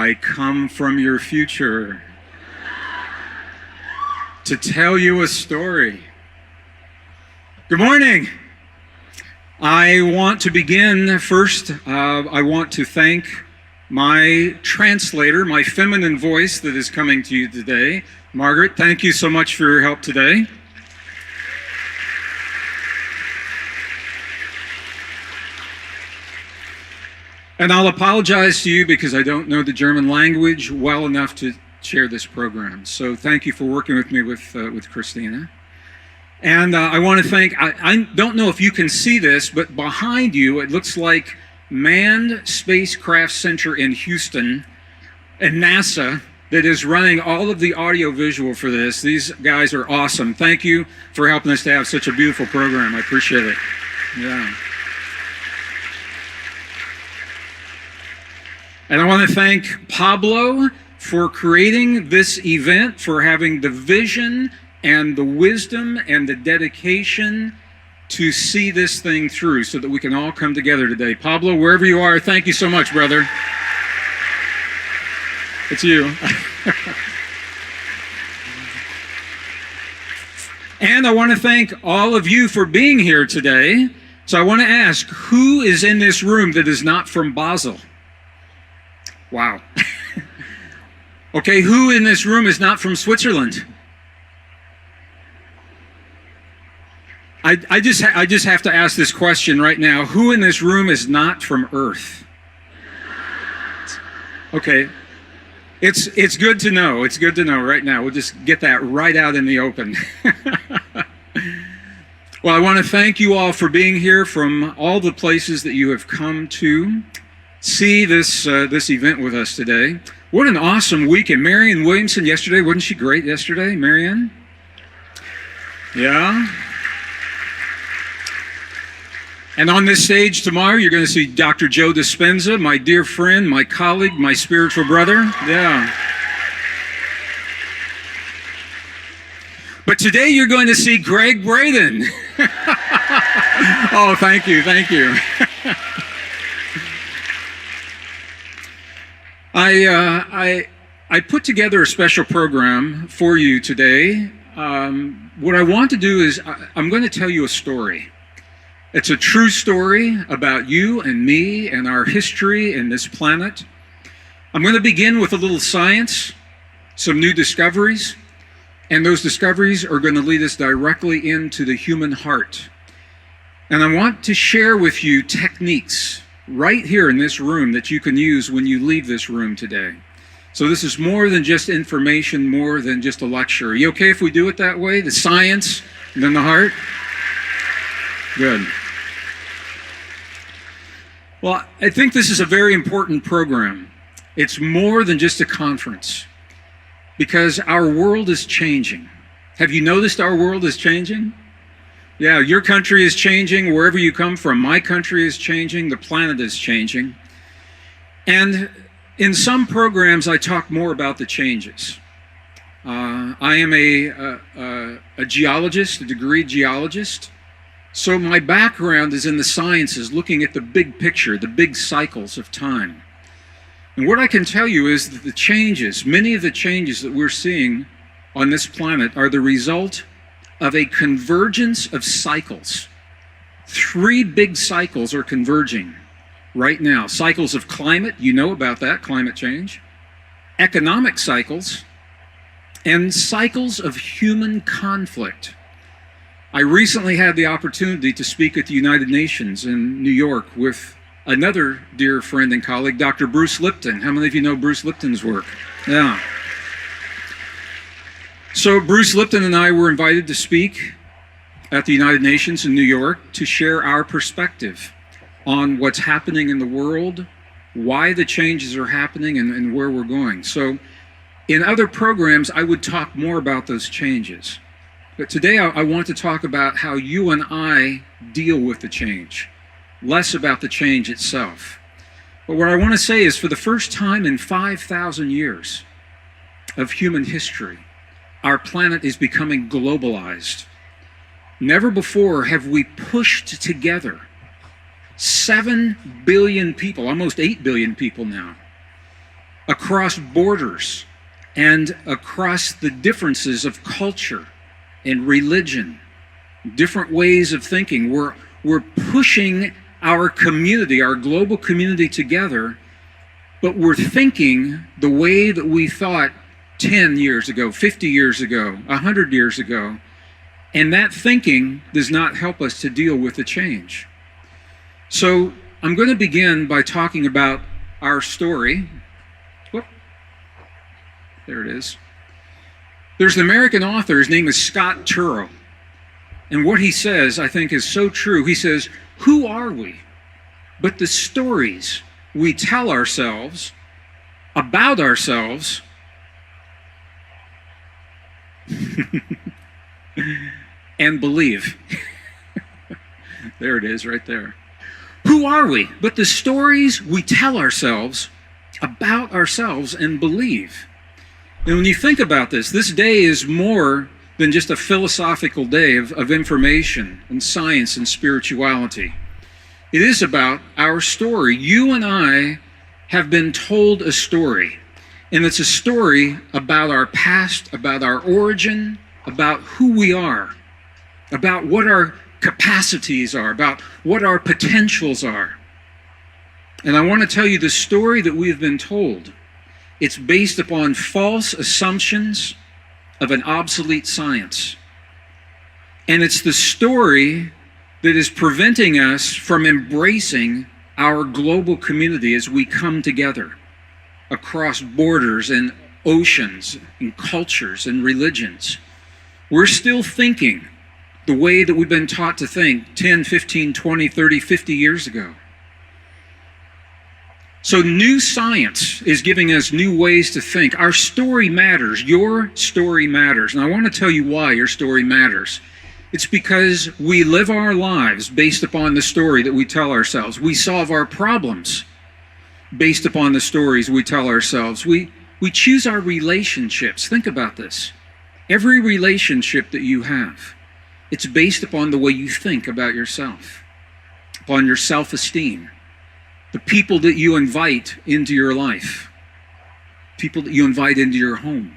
I come from your future to tell you a story. Good morning. I want to begin first. I want to thank my translator, my feminine voice that is coming to you today. Margaret, thank you so much for your help today. And I'll apologize to you because I don't know the German language well enough to share this program. So thank you for working with me with Christina. And I want to thank, I don't know if you can see this, but behind you it looks like Manned Spacecraft Center in Houston and NASA that is running all of the audio visual for this. These guys are awesome. Thank you for helping us to have such a beautiful program. I appreciate it. Yeah. And I want to thank Pablo for creating this event, for having the vision and the wisdom and the dedication to see this thing through so that we can all come together today. Pablo, wherever you are, thank you so much, brother. It's you. And I want to thank all of you for being here today. So I want to ask, who is in this room that is not from Basel? Wow. Okay, who in this room is not from Switzerland? I just have to ask this question right now. Who in this room is not from Earth? Okay. It's good to know. It's good to know right now. We'll just get that right out in the open. Well, I want to thank you all for being here from all the places that you have come to see this event with us today. What an awesome weekend. Marianne Williamson yesterday, wasn't she great yesterday, Marianne? Yeah. And on this stage tomorrow, you're going to see Dr. Joe Dispenza, my dear friend, my colleague, my spiritual brother. Yeah. But today you're going to see Greg Braden. Oh, thank you, thank you. I put together a special program for you today. What I want to do is I'm going to tell you a story. It's a true story about you and me and our history in this planet. I'm going to begin with a little science, some new discoveries, and those discoveries are going to lead us directly into the human heart. And I want to share with you techniques right here in this room that you can use when you leave this room today. So this is more than just information, more than just a lecture. Are you okay if we do it that way? The science and then the heart? Good. Well, I think this is a very important program. It's more than just a conference because our world is changing. Have you noticed our world is changing? Yeah, your country is changing, wherever you come from. My country is changing, the planet is changing. And in some programs, I talk more about the changes. I am a geologist, a degree geologist. So my background is in the sciences, looking at the big picture, the big cycles of time. And what I can tell you is that the changes, many of the changes that we're seeing on this planet are the result of a convergence of cycles. 3 big cycles are converging right now. Cycles of climate, you know about that, climate change. Economic cycles, and cycles of human conflict. I recently had the opportunity to speak at the United Nations in New York with another dear friend and colleague, Dr. Bruce Lipton. How many of you know Bruce Lipton's work? Yeah. So Bruce Lipton and I were invited to speak at the United Nations in New York to share our perspective on what's happening in the world, why the changes are happening, and where we're going. So in other programs, I would talk more about those changes. But today I want to talk about how you and I deal with the change, less about the change itself. But what I want to say is for the first time in 5,000 years of human history, our planet is becoming globalized. Never before have we pushed together 7 billion people, almost 8 billion people now, across borders and across the differences of culture and religion, different ways of thinking. We're pushing our community, our global community together, but we're thinking the way that we thought 10 years ago, 50 years ago, 100 years ago. And that thinking does not help us to deal with the change. So I'm going to begin by talking about our story. Whoop. There it is. There's an American author, his name is Scott Turow. And what he says, I think, is so true. He says, who are we but the stories we tell ourselves about ourselves and believe. There it is, right there. Who are we but the stories we tell ourselves about ourselves and believe? And when you think about this day is more than just a philosophical day of information and science and spirituality. It is about our story. You and I have been told a story, and it's a story about our past, about our origin, about who we are, about what our capacities are, about what our potentials are. And I want to tell you the story that we have been told. It's based upon false assumptions of an obsolete science. And it's the story that is preventing us from embracing our global community as we come together across borders and oceans and cultures and religions. We're still thinking the way that we've been taught to think 10, 15, 20, 30, 50 years ago. So new science is giving us new ways to think. Our story matters. Your story matters. And I want to tell you why your story matters. It's because we live our lives based upon the story that we tell ourselves. We solve our problems based upon the stories we tell ourselves. We choose our relationships. Think about this. Every relationship that you have, it's based upon the way you think about yourself, upon your self-esteem. The people that you invite into your life, people that you invite into your home.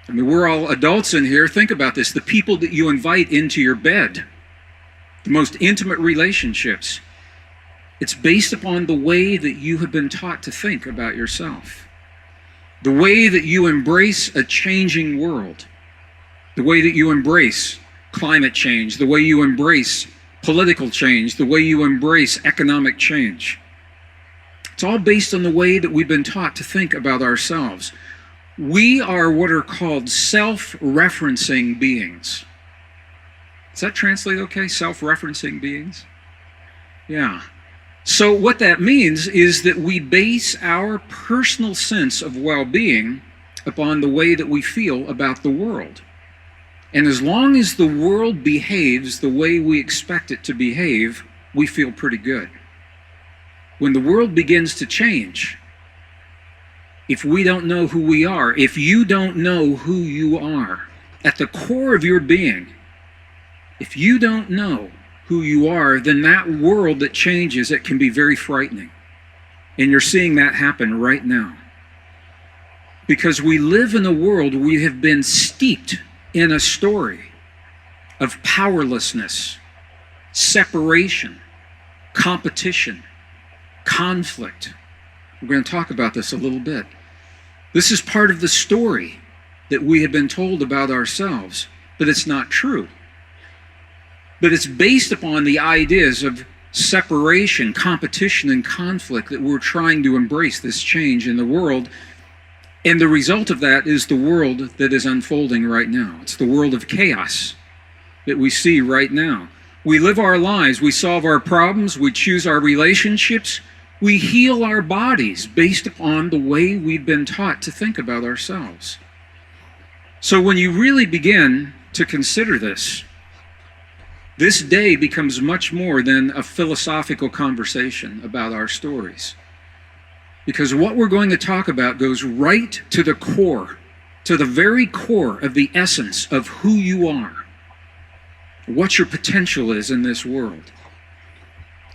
I mean, we're all adults in here. Think about this. The people that you invite into your bed, the most intimate relationships, it's based upon the way that you have been taught to think about yourself. The way that you embrace a changing world, the way that you embrace climate change, the way you embrace political change, the way you embrace economic change. It's all based on the way that we've been taught to think about ourselves. We are what are called self-referencing beings. Does that translate okay? Self-referencing beings? Yeah. So what that means is that we base our personal sense of well-being upon the way that we feel about the world. And as long as the world behaves the way we expect it to behave, we feel pretty good. When the world begins to change, if we don't know who we are, if you don't know who you are, at the core of your being, if you don't know who you are, then that world that changes, it can be very frightening. And you're seeing that happen right now. Because we live in a world where we have been steeped in a story of powerlessness, separation, competition, conflict. We're going to talk about this a little bit. This is part of the story that we have been told about ourselves, but it's not true. But it's based upon the ideas of separation, competition, and conflict that we're trying to embrace this change in the world. And the result of that is the world that is unfolding right now. It's the world of chaos that we see right now. We live our lives, we solve our problems, we choose our relationships, we heal our bodies based upon the way we've been taught to think about ourselves. So when you really begin to consider this day becomes much more than a philosophical conversation about our stories. Because what we're going to talk about goes right to the core, to the very core of the essence of who you are, what your potential is in this world.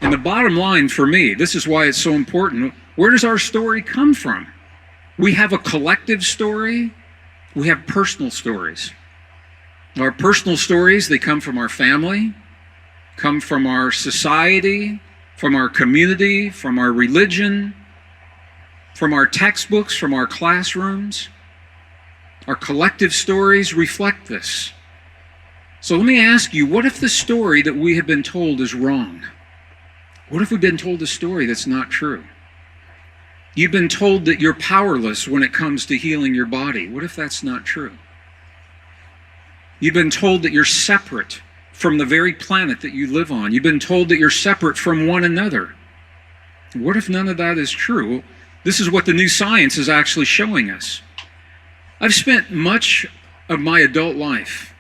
And the bottom line for me, this is why it's so important, where does our story come from? We have a collective story. We have personal stories. Our personal stories, they come from our family, come from our society, from our community, from our religion, from our textbooks, from our classrooms. Our collective stories reflect this. So let me ask you, what if the story that we have been told is wrong? What if we've been told a story that's not true? You've been told that you're powerless when it comes to healing your body. What if that's not true? You've been told that you're separate from the very planet that you live on. You've been told that you're separate from one another. What if none of that is true? This is what the new science is actually showing us. I've spent much of my adult life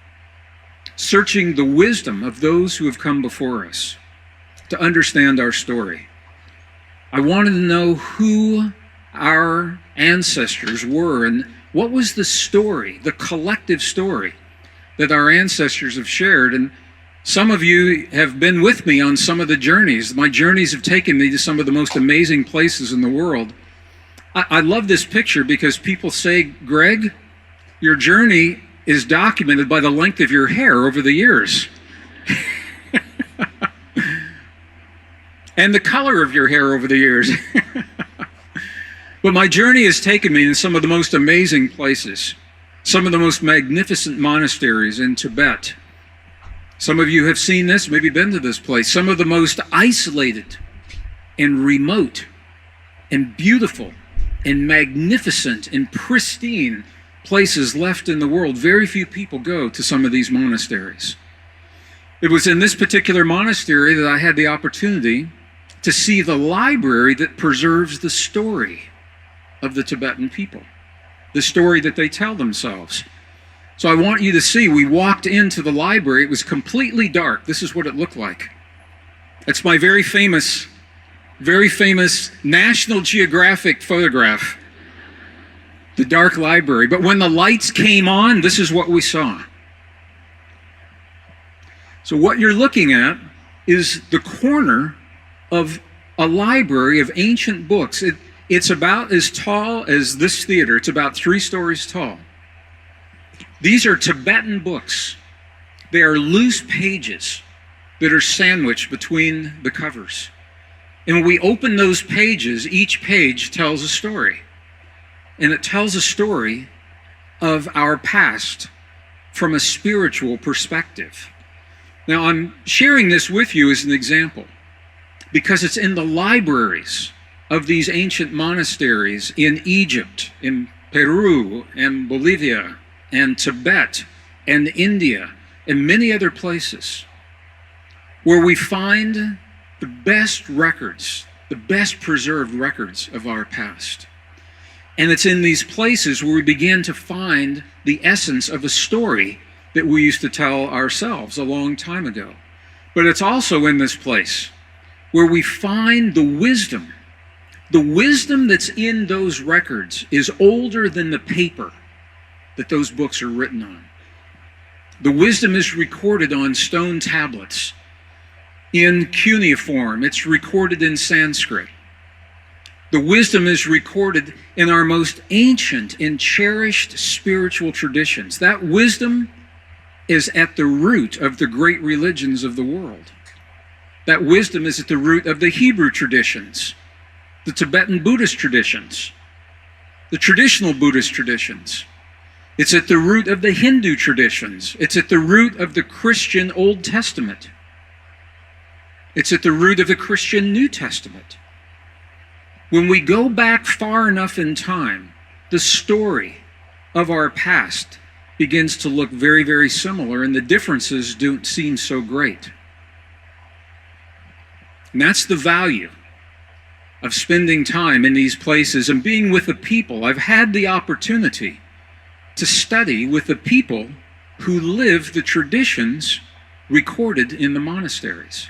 searching the wisdom of those who have come before us to understand our story. I wanted to know who our ancestors were and what was the story, the collective story that our ancestors have shared. And some of you have been with me on some of the journeys. My journeys have taken me to some of the most amazing places in the world. I love this picture because people say, Greg, your journey is documented by the length of your hair over the years. And the color of your hair over the years. But my journey has taken me to some of the most amazing places, some of the most magnificent monasteries in Tibet. Some of you have seen this, maybe been to this place. Some of the most isolated and remote and beautiful and magnificent and pristine places left in the world. Very few people go to some of these monasteries. It was in this particular monastery that I had the opportunity to see the library that preserves the story of the Tibetan people, the story that they tell themselves. So I want you to see, we walked into the library, it was completely dark. This is what it looked like. It's my very famous National Geographic photograph, the dark library. But when the lights came on, this is what we saw. So what you're looking at is the corner of a library of ancient books. It's about as tall as this theater. It's about 3 stories tall. These are Tibetan books. They are loose pages that are sandwiched between the covers. And when we open those pages, each page tells a story. And it tells a story of our past from a spiritual perspective. Now, I'm sharing this with you as an example because it's in the libraries of these ancient monasteries in Egypt, in Peru, and Bolivia, and Tibet, and India, and many other places where we find the best records, the best preserved records of our past. And it's in these places where we begin to find the essence of a story that we used to tell ourselves a long time ago. But it's also in this place where we find the wisdom. The wisdom that's in those records is older than the paper that those books are written on. The wisdom is recorded on stone tablets. In cuneiform, it's recorded in Sanskrit. The wisdom is recorded in our most ancient and cherished spiritual traditions. That wisdom is at the root of the great religions of the world. That wisdom is at the root of the Hebrew traditions, the Tibetan Buddhist traditions, the traditional Buddhist traditions. It's at the root of the Hindu traditions. It's at the root of the Christian Old Testament. It's at the root of the Christian New Testament. When we go back far enough in time, the story of our past begins to look very, very similar, and the differences don't seem so great. And that's the value of spending time in these places and being with the people. I've had the opportunity to study with the people who live the traditions recorded in the monasteries.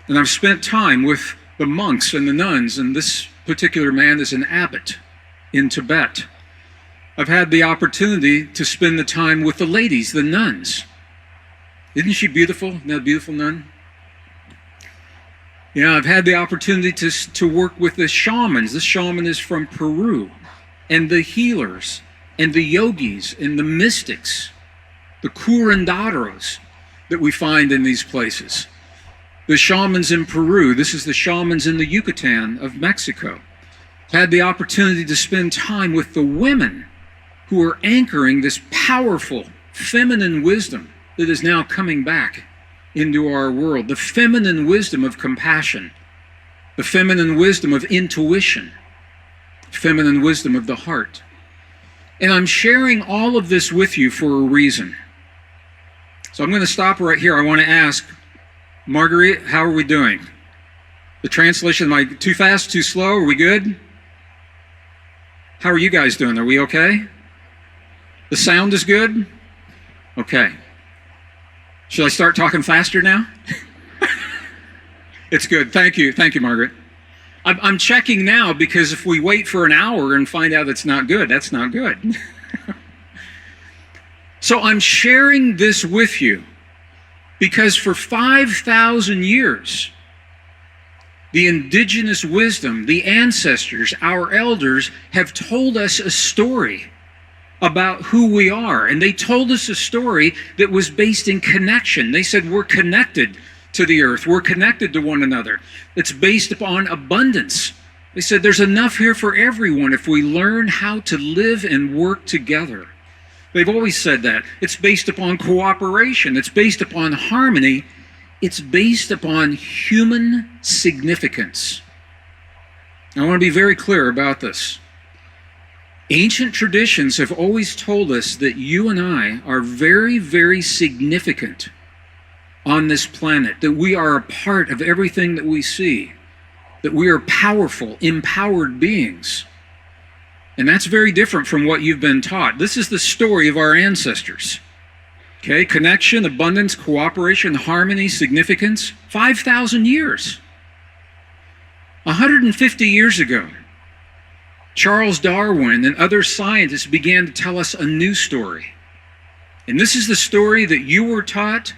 And I've spent time with the monks and the nuns, and this particular man is an abbot in Tibet. I've had the opportunity to spend the time with the ladies, the nuns. Isn't she beautiful? Isn't that a beautiful nun? Yeah, I've had the opportunity to work with the shamans. This shaman is from Peru. and the healers and the yogis and the mystics, the curanderos that we find in these places. The shamans in Peru, this is the shamans in the Yucatan of Mexico. Had the opportunity to spend time with the women who are anchoring this powerful feminine wisdom that is now coming back into our world. The feminine wisdom of compassion, the feminine wisdom of intuition, feminine wisdom of the heart. And I'm sharing all of this with you for a reason. So I'm going to stop right here. I want to ask, Marguerite, how are we doing? The translation, am I too fast, too slow? Are we good? How are you guys doing? Are we okay? The sound is good? Okay. Should I start talking faster now? It's good. Thank you. Thank you, Margaret. I'm checking now because if we wait for an hour and find out it's not good, that's not good. So I'm sharing this with you because for 5,000 years, the indigenous wisdom, the ancestors, our elders have told us a story about who we are. And they told us a story that was based in connection. They said we're connected to the earth. We're connected to one another. It's based upon abundance. They said there's enough here for everyone if we learn how to live and work together. They've always said that. It's based upon cooperation. It's based upon harmony. It's based upon human significance. I want to be very clear about this. Ancient traditions have always told us that you and I are very, very significant on this planet, that we are a part of everything that we see, that we are powerful, empowered beings. And that's very different from what you've been taught. This is the story of our ancestors. Okay, connection, abundance, cooperation, harmony, significance, 5,000 years. 150 years ago, Charles Darwin and other scientists began to tell us a new story. And this is the story that you were taught.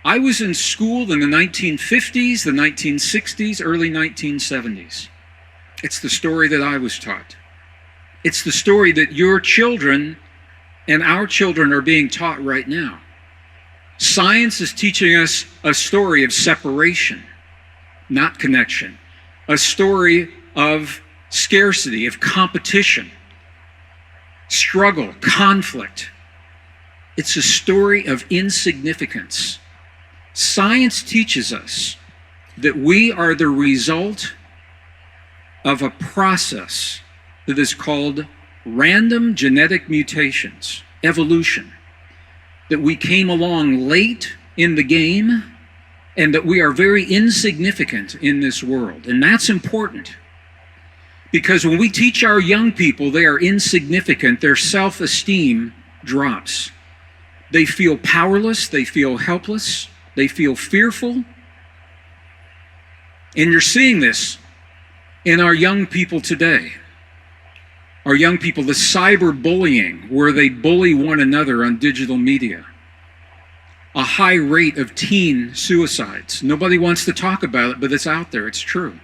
I was in school in the 1950s, the 1960s, early 1970s. It's the story that I was taught. It's the story that your children and our children are being taught right now. Science is teaching us a story of separation, not connection. A story of scarcity, of competition, struggle, conflict. It's a story of insignificance. Science teaches us that we are the result of a process that is called random genetic mutations, evolution, that we came along late in the game and that we are very insignificant in this world. And that's important because when we teach our young people they are insignificant, their self-esteem drops. They feel powerless, they feel helpless, they feel fearful. And you're seeing this in our young people today. Our young people, the cyberbullying, where they bully one another on digital media. A high rate of teen suicides. Nobody wants to talk about it, but it's out there, it's true.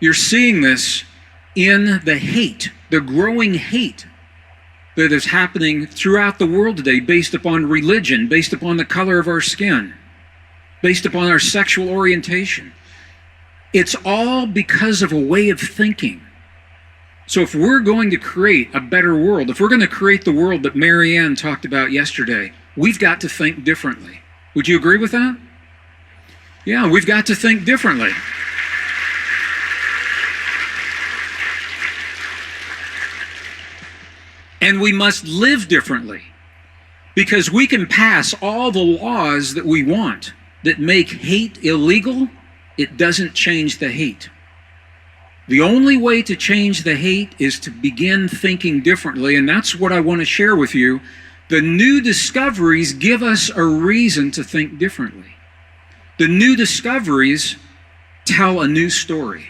You're seeing this in the hate, the growing hate that is happening throughout the world today based upon religion, based upon the color of our skin, based upon our sexual orientation. It's all because of a way of thinking. So if we're going to create a better world, if we're going to create the world that Marianne talked about yesterday, we've got to think differently. Would you agree with that? Yeah, we've got to think differently. And we must live differently because we can pass all the laws that we want that make hate illegal. It doesn't change the hate. The only way to change the hate is to begin thinking differently, and that's what I want to share with you. The new discoveries give us a reason to think differently. The new discoveries tell a new story,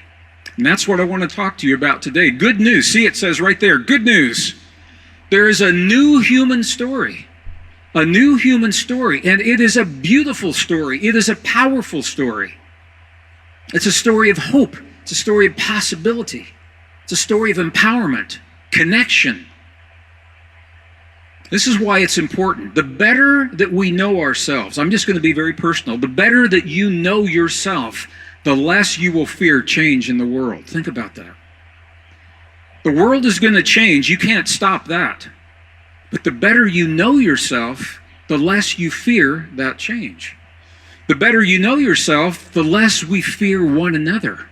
and that's what I want to talk to you about today. Good news. See, it says right there, good news. There is a new human story, and it is a beautiful story. It is a powerful story. It's a story of hope. It's a story of possibility. It's a story of empowerment, connection. This is why it's important. The better that we know ourselves, I'm just going to be very personal, the better that you know yourself, the less you will fear change in the world. Think about that. The world is going to change. You can't stop that. But the better you know yourself, the less you fear that change. The better you know yourself, the less we fear one another.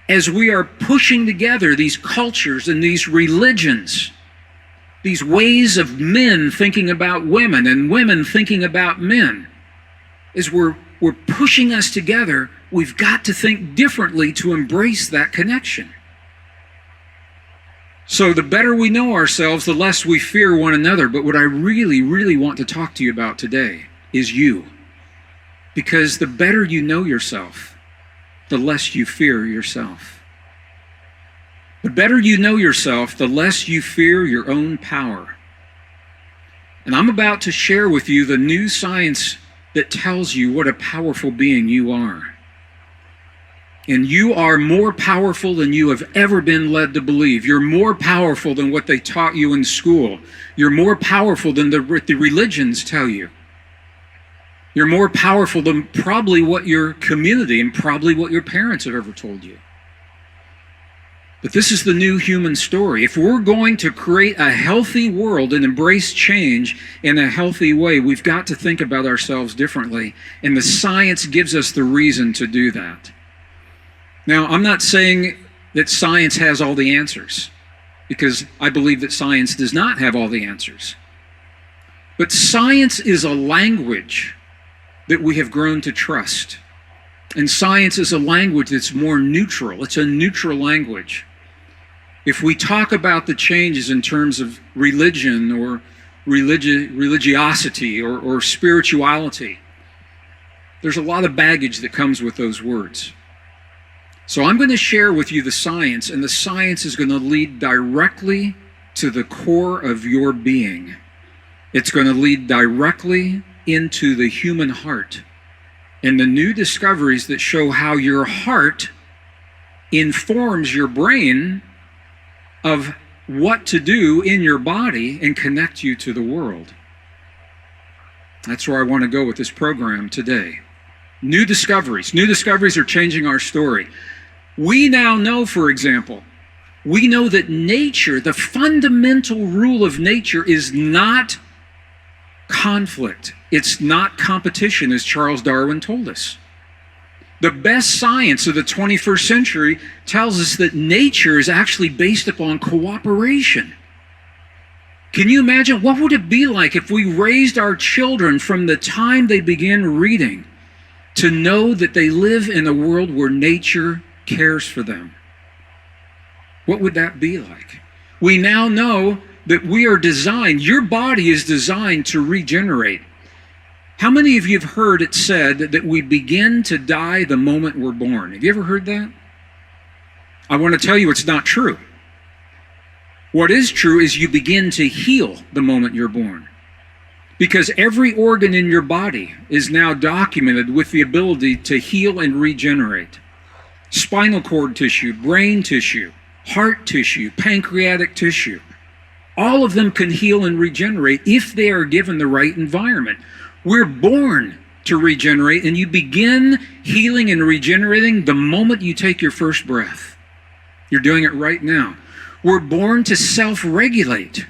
As we are pushing together these cultures and these religions, these ways of men thinking about women and women thinking about men, as we're pushing us together, we've got to think differently to embrace that connection. So the better we know ourselves, the less we fear one another. But what I really, really want to talk to you about today is you. Because the better you know yourself, the less you fear yourself. The better you know yourself, the less you fear your own power. And I'm about to share with you the new science that tells you what a powerful being you are. And you are more powerful than you have ever been led to believe. You're more powerful than what they taught you in school. You're more powerful than the religions tell you. You're more powerful than probably what your community and probably what your parents have ever told you. But this is the new human story. If we're going to create a healthy world and embrace change in a healthy way, we've got to think about ourselves differently. And the science gives us the reason to do that. Now, I'm not saying that science has all the answers, because I believe that science does not have all the answers. But science is a language that we have grown to trust. And science is a language that's more neutral. It's a neutral language. If we talk about the changes in terms of religion or religiosity or spirituality, there's a lot of baggage that comes with those words. So I'm going to share with you the science, and the science is going to lead directly to the core of your being. It's going to lead directly into the human heart and the new discoveries that show how your heart informs your brain of what to do in your body and connect you to the world. That's where I want to go with this program today. New discoveries. New discoveries are changing our story. We now know, for example, we know that nature, the fundamental rule of nature, is not conflict. It's not competition, as Charles Darwin told us. The best science of the 21st century tells us that nature is actually based upon cooperation. Can you imagine what would it be like if we raised our children from the time they begin reading to know that they live in a world where nature cares for them? What would that be like? We now know that we are designed, your body is designed to regenerate. How many of you have heard it said that we begin to die the moment we're born? Have you ever heard that? I want to tell you it's not true. What is true is you begin to heal the moment you're born. Because every organ in your body is now documented with the ability to heal and regenerate. Spinal cord tissue, brain tissue, heart tissue, pancreatic tissue. All of them can heal and regenerate if they are given the right environment. We're born to regenerate, and you begin healing and regenerating the moment you take your first breath. You're doing it right now. We're born to self-regulate.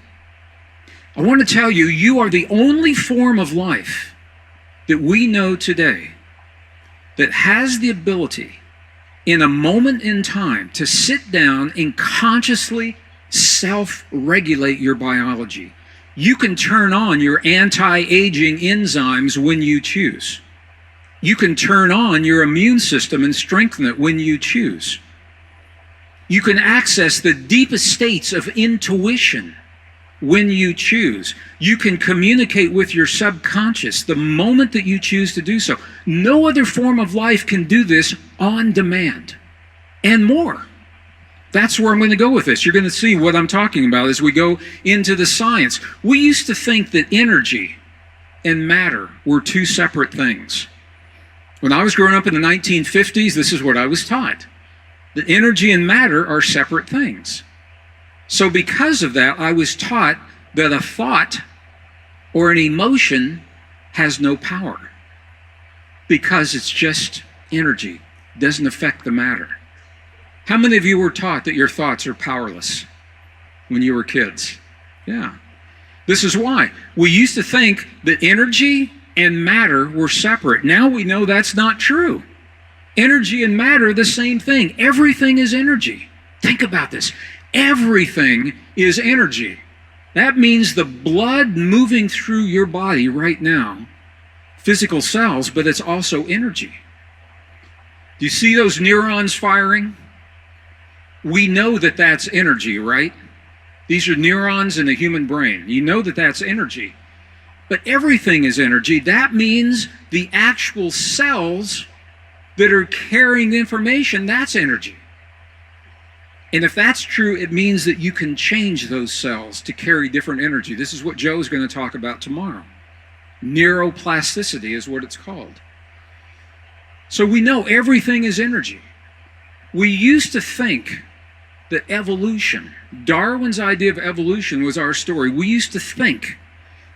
I want to tell you, you are the only form of life that we know today that has the ability in a moment in time to sit down and consciously self-regulate your biology. You can turn on your anti-aging enzymes when you choose. You can turn on your immune system and strengthen it when you choose. You can access the deepest states of intuition when you choose. You can communicate with your subconscious the moment that you choose to do so. No other form of life can do this on demand and more. That's where I'm going to go with this. You're going to see what I'm talking about as we go into the science. We used to think that energy and matter were two separate things. When I was growing up in the 1950s, this is what I was taught. that energy and matter are separate things. So because of that, I was taught that a thought or an emotion has no power because it's just energy, doesn't affect the matter. How many of you were taught that your thoughts are powerless when you were kids? Yeah. This is why. We used to think that energy and matter were separate. Now we know that's not true. Energy and matter are the same thing. Everything is energy. Think about this. Everything is energy. That means the blood moving through your body right now, physical cells, but it's also energy. Do you see those neurons firing? We know that that's energy, right? These are neurons in the human brain. You know that that's energy. But everything is energy. That means the actual cells that are carrying information, that's energy. And if that's true, it means that you can change those cells to carry different energy. This is what Joe's going to talk about tomorrow. Neuroplasticity is what it's called. So we know everything is energy. We used to think that evolution, Darwin's idea of evolution was our story. We used to think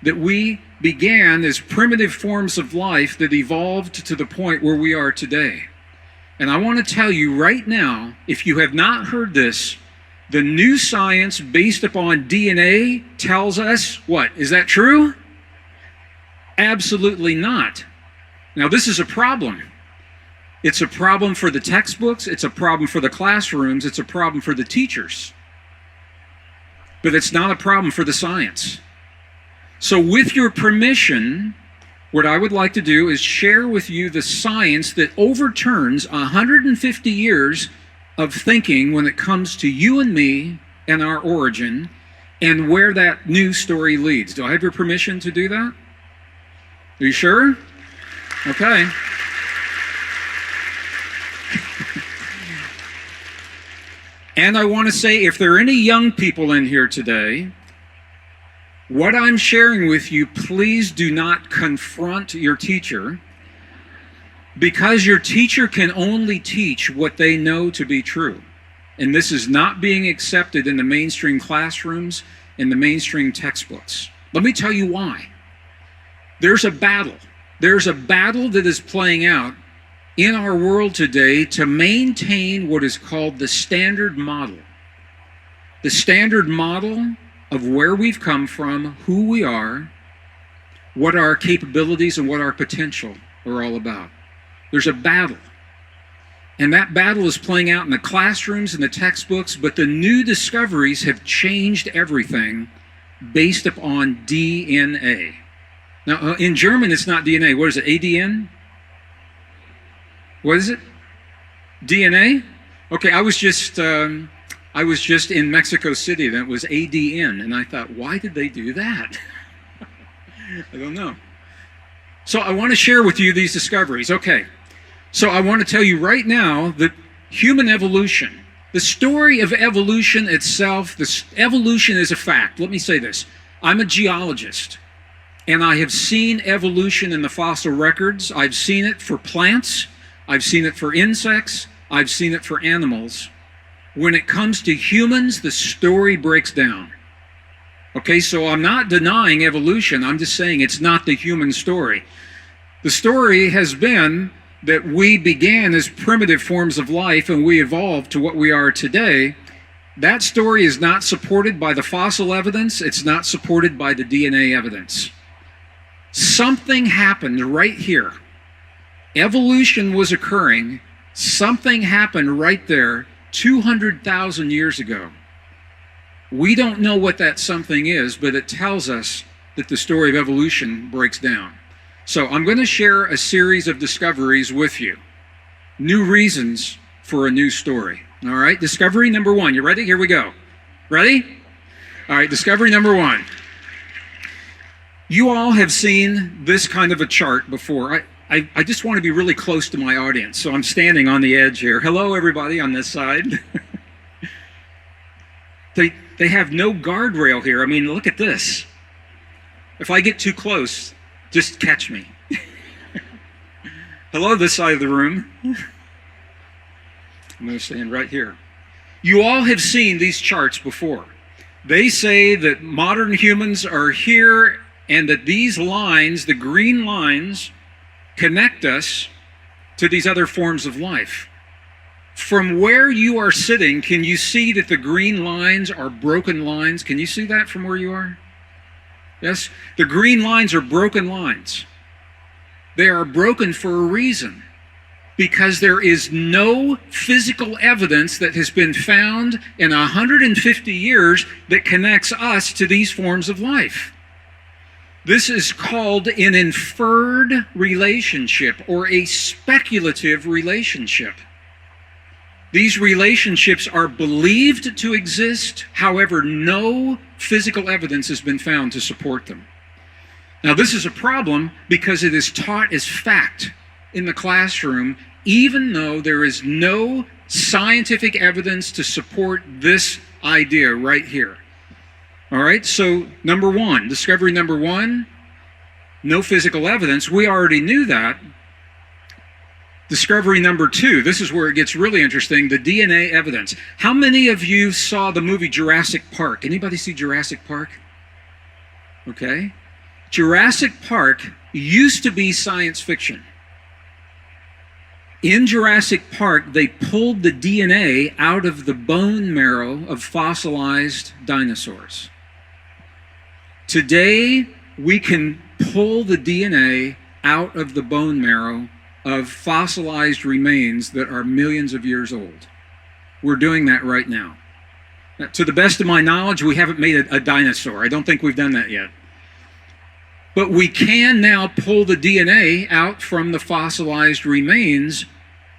that we began as primitive forms of life that evolved to the point where we are today. And I want to tell you right now, if you have not heard this, the new science based upon DNA tells us what? Is that true? Absolutely not. Now, this is a problem. It's a problem for the textbooks, it's a problem for the classrooms, it's a problem for the teachers. But it's not a problem for the science. So with your permission, what I would like to do is share with you the science that overturns 150 years of thinking when it comes to you and me and our origin and where that new story leads. Do I have your permission to do that? Are you sure? Okay. And I want to say, if there are any young people in here today, what I'm sharing with you, please do not confront your teacher, because your teacher can only teach what they know to be true. And this is not being accepted in the mainstream classrooms, in the mainstream textbooks. Let me tell you why. There's a battle. There's a battle that is playing out in our world today to maintain what is called the standard model. The standard model of where we've come from, who we are, what our capabilities and what our potential are all about. There's a battle. And that battle is playing out in the classrooms and the textbooks, but the new discoveries have changed everything based upon DNA. Now, in German, it's not DNA. What is it, ADN? What is it? DNA? Okay, I was just in Mexico City, and it was ADN, and I thought, why did they do that? I don't know. So I want to share with you these discoveries. Okay, so I want to tell you right now that human evolution, the story of evolution itself, evolution is a fact. Let me say this. I'm a geologist, and I have seen evolution in the fossil records. I've seen it for plants. I've seen it for insects. I've seen it for animals. When it comes to humans, the story breaks down. Okay, so I'm not denying evolution. I'm just saying it's not the human story. The story has been that we began as primitive forms of life and we evolved to what we are today. That story is not supported by the fossil evidence. It's not supported by the DNA evidence. Something happened right here. Evolution was occurring. Something happened right there 200,000 years ago. We don't know what that something is, but it tells us that the story of evolution breaks down. So I'm going to share a series of discoveries with you. New reasons for a new story. All right, discovery number one. You ready? Here we go. Ready? All right, discovery number one. You all have seen this kind of a chart before. I just want to be really close to my audience, so I'm standing on the edge here. Hello, everybody on this side. They have no guardrail here. I mean, look at this. If I get too close, just catch me. Hello, this side of the room. I'm going to stand right here. You all have seen these charts before. They say that modern humans are here and that these lines, the green lines, connect us to these other forms of life. From where you are sitting, can you see that the green lines are broken lines? Can you see that from where you are? Yes? The green lines are broken lines. They are broken for a reason, because there is no physical evidence that has been found in 150 years that connects us to these forms of life. This is called an inferred relationship or a speculative relationship. These relationships are believed to exist, however, no physical evidence has been found to support them. Now, this is a problem because it is taught as fact in the classroom, even though there is no scientific evidence to support this idea right here. All right, so number one, discovery number one, no physical evidence. We already knew that. Discovery number two, this is where it gets really interesting, the DNA evidence. How many of you saw the movie Jurassic Park? Anybody see Jurassic Park? Okay. Jurassic Park used to be science fiction. In Jurassic Park, they pulled the DNA out of the bone marrow of fossilized dinosaurs. Today, we can pull the DNA out of the bone marrow of fossilized remains that are millions of years old. We're doing that right now. Now, to the best of my knowledge, we haven't made a dinosaur. I don't think we've done that yet. But we can now pull the DNA out from the fossilized remains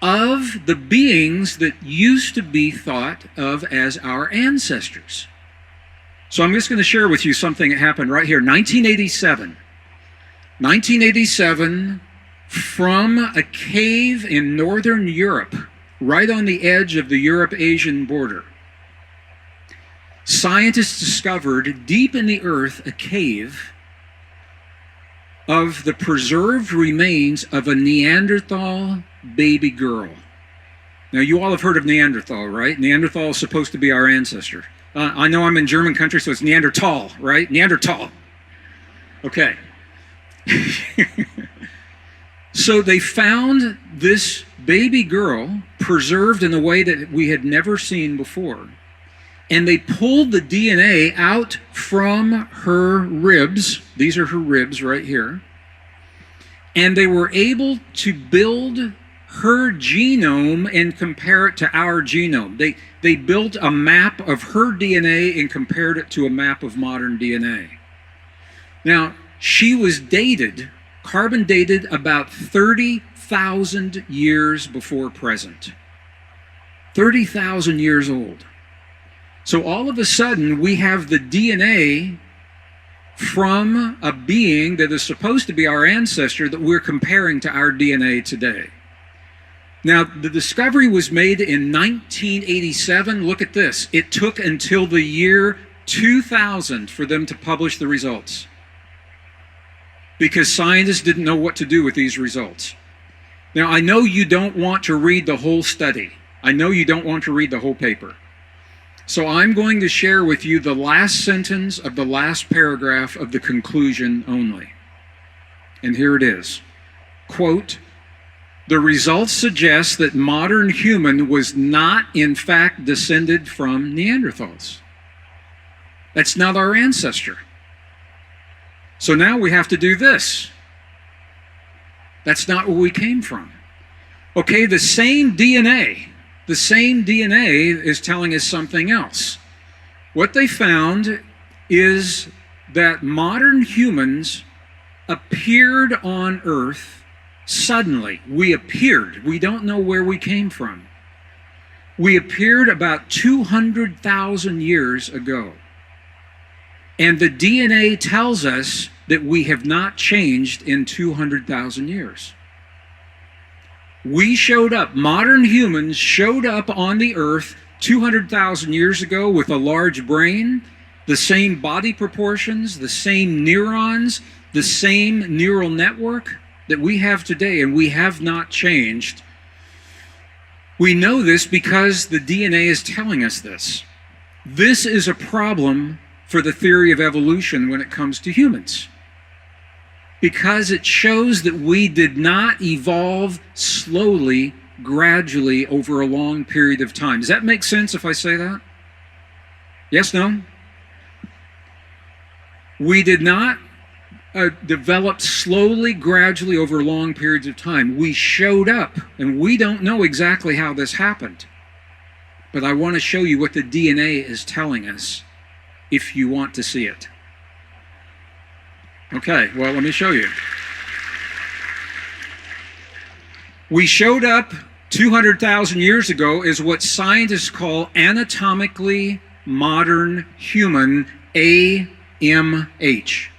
of the beings that used to be thought of as our ancestors. So I'm just going to share with you something that happened right here. 1987. 1987, from a cave in northern Europe, right on the edge of the Europe-Asian border, scientists discovered deep in the earth a cave of the preserved remains of a Neanderthal baby girl. Now, you all have heard of Neanderthal, right? Neanderthal is supposed to be our ancestor. I know I'm in German country, so it's Neanderthal, right? Neanderthal. Okay. So they found this baby girl preserved in a way that we had never seen before. And they pulled the DNA out from her ribs. These are her ribs right here. And they were able to build her genome and compare it to our genome. They built a map of her DNA and compared it to a map of modern DNA. Now, she was dated, carbon dated about 30,000 years before present. 30,000 years old. So all of a sudden, we have the DNA from a being that is supposed to be our ancestor that we're comparing to our DNA today. Now, the discovery was made in 1987. Look at this. It took until the year 2000 for them to publish the results, because scientists didn't know what to do with these results. Now, I know you don't want to read the whole study. I know you don't want to read the whole paper. So I'm going to share with you the last sentence of the last paragraph of the conclusion only. And here it is. Quote, "The results suggest that modern human was not in fact descended from Neanderthals. That's not our ancestor. So now we have to do this. That's not where we came from." Okay, the same DNA is telling us something else. What they found is that modern humans appeared on Earth suddenly. We appeared. We don't know where we came from. We appeared about 200,000 years ago. And the DNA tells us that we have not changed in 200,000 years. We showed up, modern humans showed up on the earth 200,000 years ago with a large brain, the same body proportions, the same neurons, the same neural network that we have today, and we have not changed We know this because the DNA is telling us this. This is a problem for the theory of evolution when it comes to humans, because it shows that we did not evolve slowly, gradually over a long period of time. Does that make sense if I say that? Yes, no? We did not develop slowly, gradually over long periods of time. We showed up, and we don't know exactly how this happened. But I want to show you what the DNA is telling us if you want to see it. Okay, well, let me show you. We showed up 200,000 years ago as what scientists call anatomically modern human, AMH,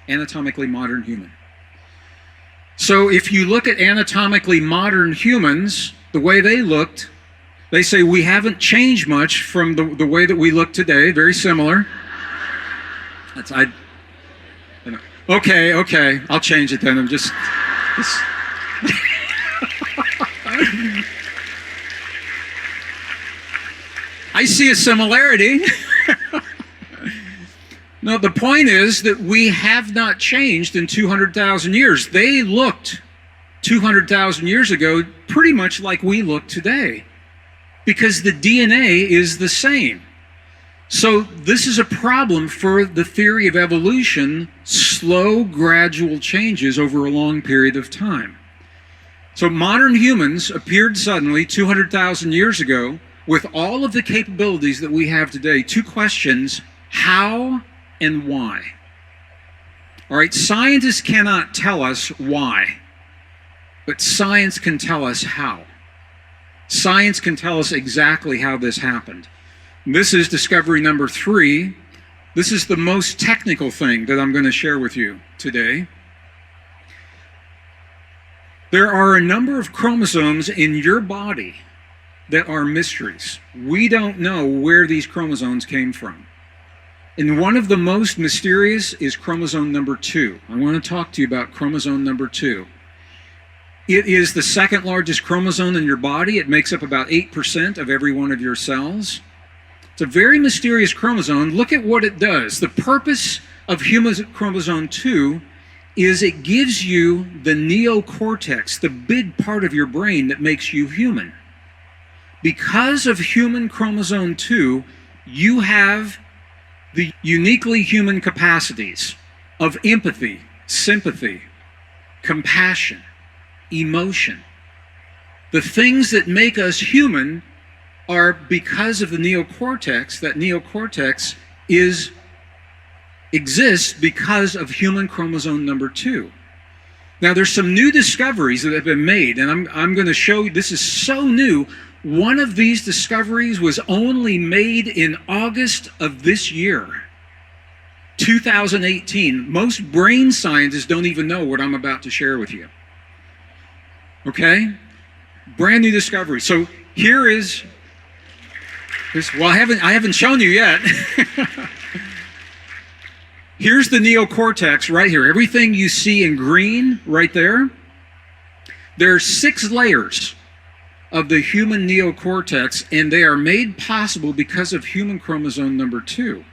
anatomically modern human. So if you look at anatomically modern humans, the way they looked, they say we haven't changed much from the way that we look today, very similar. Okay, I'll change it then. I'm just I see a similarity. No, the point is that we have not changed in 200,000 years. They looked 200,000 years ago pretty much like we look today, because the DNA is the same. So this is a problem for the theory of evolution, slow, gradual changes over a long period of time. So modern humans appeared suddenly 200,000 years ago with all of the capabilities that we have today. Two questions: how and why? All right, scientists cannot tell us why, but science can tell us how. Science can tell us exactly how this happened. This is discovery number 3. This is the most technical thing that I'm going to share with you today. There are a number of chromosomes in your body that are mysteries. We don't know where these chromosomes came from. And one of the most mysterious is chromosome number 2. I want to talk to you about chromosome number 2. It is the second largest chromosome in your body. It makes up about 8% of every one of your cells. It's a very mysterious chromosome. Look at what it does. The purpose of human chromosome 2 is it gives you the neocortex, the big part of your brain that makes you human. Because of human chromosome 2, you have the uniquely human capacities of empathy, sympathy, compassion, emotion. The things that make us human are because of the neocortex. That neocortex exists because of human chromosome number 2. Now, there's some new discoveries that have been made, and I'm going to show you, this is so new. One of these discoveries was only made in August of this year, 2018. Most brain scientists don't even know what I'm about to share with you. Okay? Brand new discovery. So here is this. Well, I haven't shown you yet. Here's the neocortex right here. Everything you see in green right there. There are 6 layers of the human neocortex, and they are made possible because of human chromosome number 2.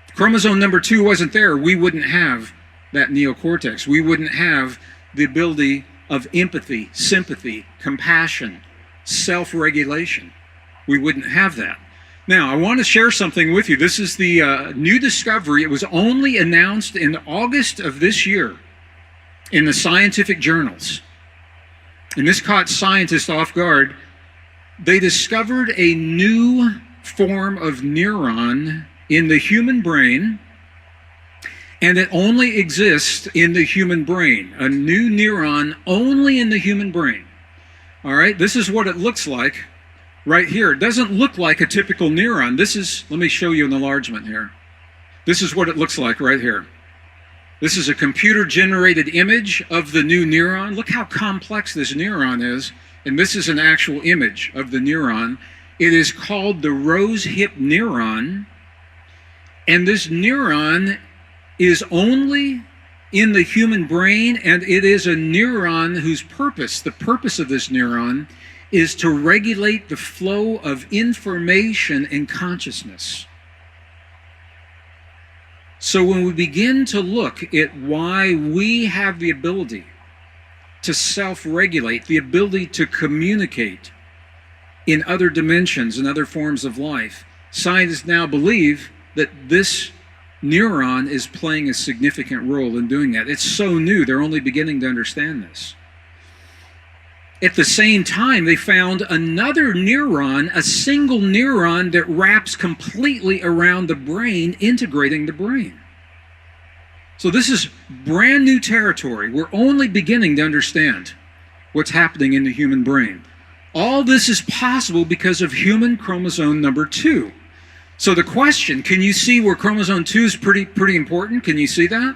If chromosome number 2 wasn't there, we wouldn't have that neocortex. We wouldn't have the ability of empathy, sympathy, compassion, self-regulation. We wouldn't have that. Now, I want to share something with you. This is the new discovery. It was only announced in August of this year in the scientific journals. And this caught scientists off guard. They discovered a new form of neuron in the human brain, and it only exists in the human brain. A new neuron only in the human brain. All right, this is what it looks like right here. It doesn't look like a typical neuron. This is, let me show you an enlargement here. This is what it looks like right here. This is a computer-generated image of the new neuron. Look how complex this neuron is. And this is an actual image of the neuron. It is called the rose hip neuron. And this neuron is only in the human brain, and it is a neuron whose purpose, the purpose of this neuron, is to regulate the flow of information and consciousness. So when we begin to look at why we have the ability to self-regulate, the ability to communicate in other dimensions and other forms of life, scientists now believe that this neuron is playing a significant role in doing that. It's so new, they're only beginning to understand this. At the same time, they found another neuron, a single neuron that wraps completely around the brain, integrating the brain. So this is brand new territory. We're only beginning to understand what's happening in the human brain. All this is possible because of human chromosome number 2. So the question, can you see where chromosome 2 is pretty important? Can you see that?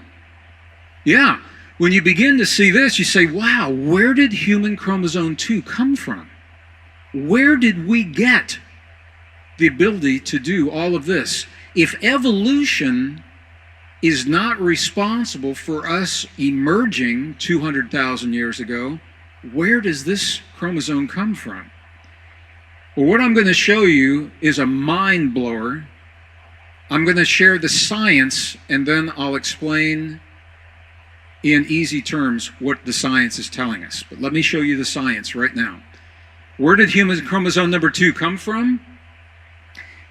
Yeah. When you begin to see this, you say, wow, where did human chromosome 2 come from? Where did we get the ability to do all of this? If evolution is not responsible for us emerging 200,000 years ago, where does this chromosome come from? Well, what I'm going to show you is a mind blower. I'm going to share the science, and then I'll explain in easy terms what the science is telling us. But let me show you the science right now. Where did human chromosome number 2 come from?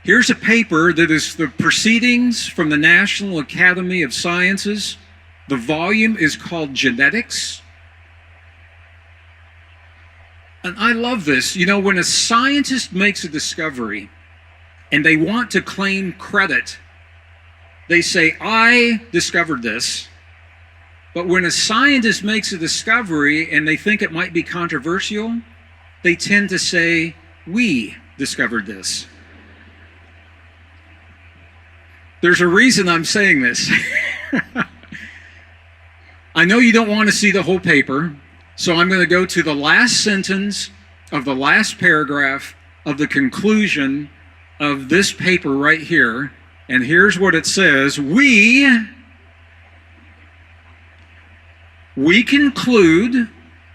Here's a paper that is the proceedings from the National Academy of Sciences. The volume is called Genetics. And I love this. You know, when a scientist makes a discovery and they want to claim credit, they say, I discovered this. But when a scientist makes a discovery and they think it might be controversial, they tend to say, we discovered this. There's a reason I'm saying this. I know you don't want to see the whole paper, so I'm going to go to the last sentence of the last paragraph of the conclusion of this paper right here. And here's what it says. We conclude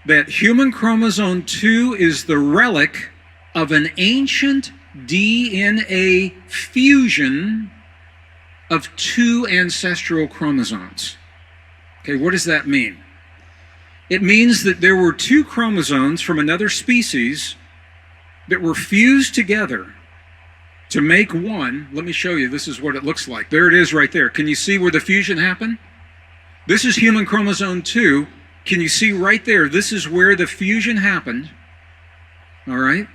that human chromosome 2 is the relic of an ancient DNA fusion of 2 ancestral chromosomes. Okay, what does that mean? It means that there were 2 chromosomes from another species that were fused together to make one. Let me show you. This is what it looks like. There it is right there. Can you see where the fusion happened? This is human chromosome 2. Can you see right there? This is where the fusion happened. All right?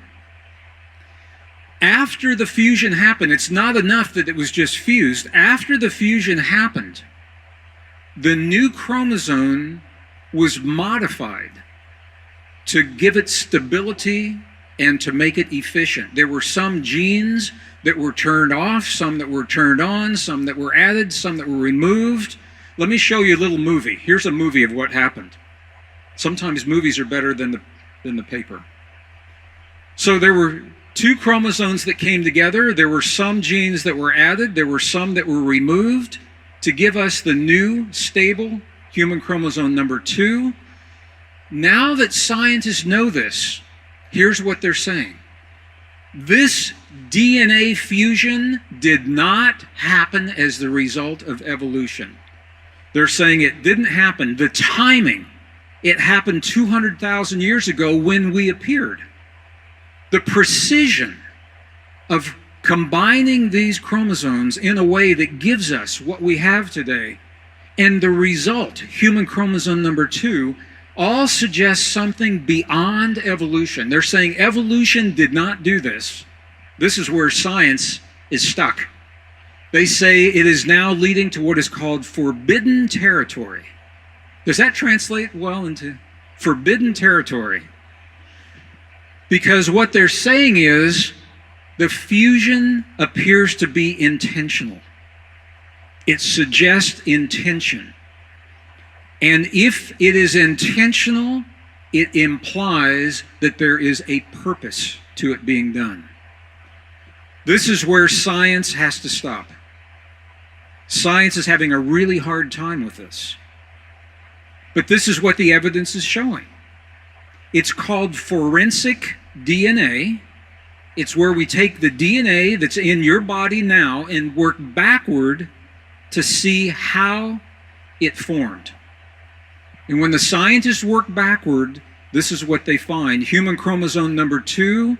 After the fusion happened, it's not enough that it was just fused. After the fusion happened, the new chromosome was modified to give it stability and to make it efficient. There were some genes that were turned off, some that were turned on, some that were added, some that were removed. Let me show you a little movie. Here's a movie of what happened. Sometimes movies are better than the paper. So there were 2 chromosomes that came together. There were some genes that were added. There were some that were removed to give us the new, stable human chromosome number 2. Now that scientists know this, here's what they're saying. This DNA fusion did not happen as the result of evolution. They're saying it didn't happen. The timing, it happened 200,000 years ago when we appeared. The precision of combining these chromosomes in a way that gives us what we have today, and the result, human chromosome number 2, all suggests something beyond evolution. They're saying evolution did not do this. This is where science is stuck. They say it is now leading to what is called forbidden territory. Does that translate well into forbidden territory? Because what they're saying is the fusion appears to be intentional. It suggests intention. And if it is intentional, it implies that there is a purpose to it being done. This is where science has to stop. Science is having a really hard time with this. But this is what the evidence is showing. It's called forensic DNA. It's where we take the DNA that's in your body now and work backward to see how it formed. And when the scientists work backward, this is what they find. Human chromosome number 2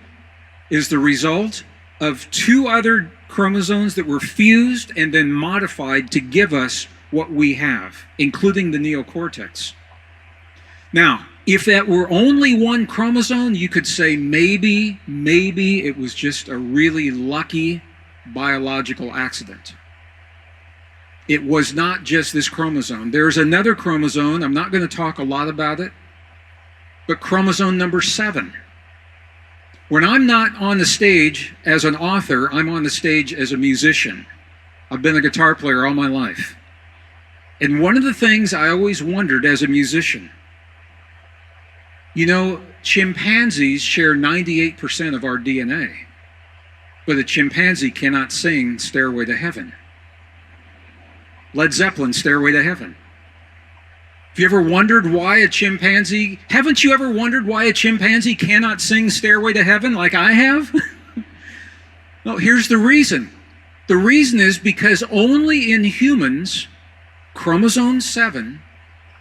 is the result of 2 other chromosomes that were fused and then modified to give us what we have, including the neocortex. Now, if that were only 1 chromosome, you could say maybe it was just a really lucky biological accident. It was not just this chromosome. There's another chromosome, I'm not going to talk a lot about it, but chromosome number 7. When I'm not on the stage as an author, I'm on the stage as a musician. I've been a guitar player all my life. And one of the things I always wondered as a musician, you know, chimpanzees share 98% of our DNA, but a chimpanzee cannot sing Stairway to Heaven. Led Zeppelin, Stairway to Heaven. Have you ever wondered why a chimpanzee, haven't you ever wondered why a chimpanzee cannot sing Stairway to Heaven like I have? No, here's the reason. The reason is because only in humans, chromosome 7,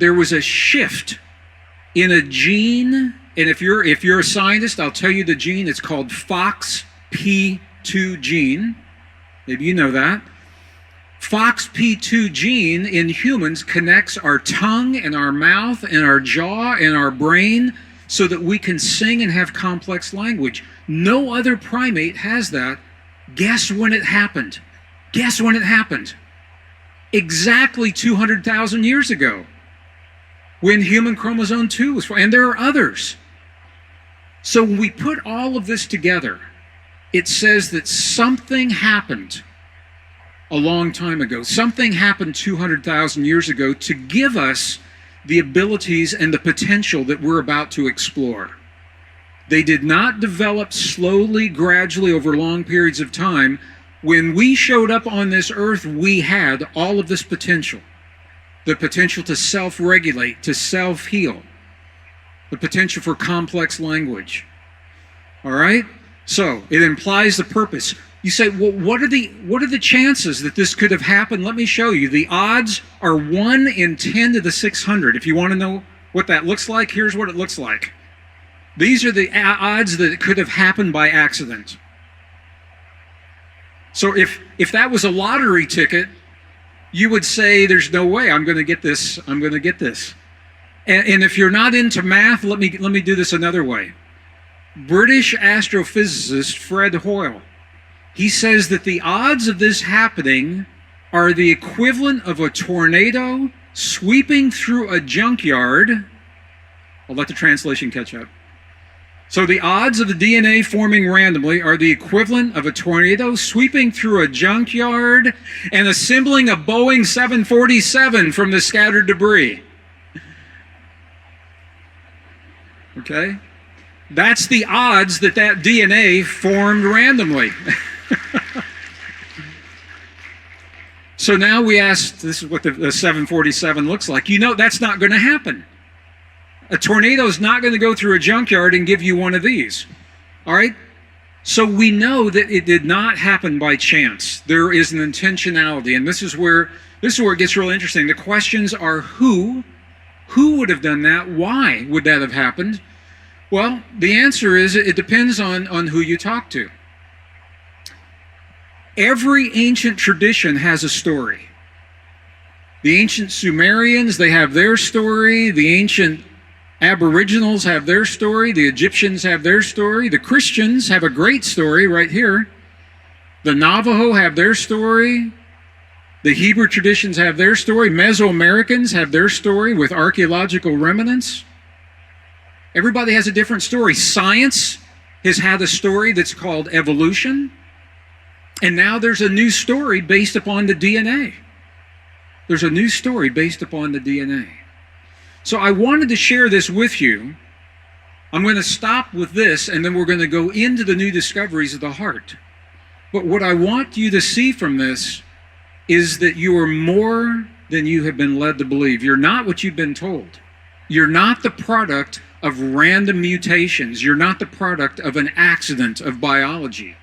there was a shift in a gene, and if you're a scientist, I'll tell you the gene. It's called FOXP2 gene. Maybe you know that. FOXP2 gene in humans connects our tongue and our mouth and our jaw and our brain so that we can sing and have complex language. No other primate has that. Guess when it happened? Guess when it happened? Exactly 200,000 years ago, when human chromosome 2 was formed, and there are others. So when we put all of this together, it says that something happened a long time ago. Something happened 200,000 years ago to give us the abilities and the potential that we're about to explore. They did not develop slowly, gradually over long periods of time. When we showed up on this earth, we had all of this potential. The potential to self-regulate, to self-heal, the potential for complex language. All right? So it implies the purpose. You say, well, what are the chances that this could have happened? Let me show you. The odds are 1 in 10 to the 600. If you want to know what that looks like, here's what it looks like. These are the odds that it could have happened by accident. So if that was a lottery ticket, you would say, there's no way I'm going to get this. I'm going to get this. And if you're not into math, let me do this another way. British astrophysicist Fred Hoyle, he says that the odds of this happening are the equivalent of a tornado sweeping through a junkyard. I'll let the translation catch up. So the odds of the DNA forming randomly are the equivalent of a tornado sweeping through a junkyard and assembling a Boeing 747 from the scattered debris. Okay? That's the odds that DNA formed randomly. So now we ask, this is what the 747 looks like. You know that's not going to happen. A tornado is not going to go through a junkyard and give you one of these. All right? So we know that it did not happen by chance. There is an intentionality, and this is where it gets really interesting. The questions are who would have done that? Why would that have happened? Well, the answer is it depends on who you talk to. Every ancient tradition has a story. The ancient Sumerians, they have their story. The ancient Aboriginals have their story. The Egyptians have their story. The Christians have a great story right here. The Navajo have their story. The Hebrew traditions have their story. Mesoamericans have their story with archaeological remnants. Everybody has a different story. Science has had a story that's called evolution. And now there's a new story based upon the DNA. There's a new story based upon the DNA. So I wanted to share this with you. I'm going to stop with this, and then we're going to go into the new discoveries of the heart. But what I want you to see from this is that you are more than you have been led to believe. You're not what you've been told. You're not the product of random mutations. You're not the product of an accident of biology.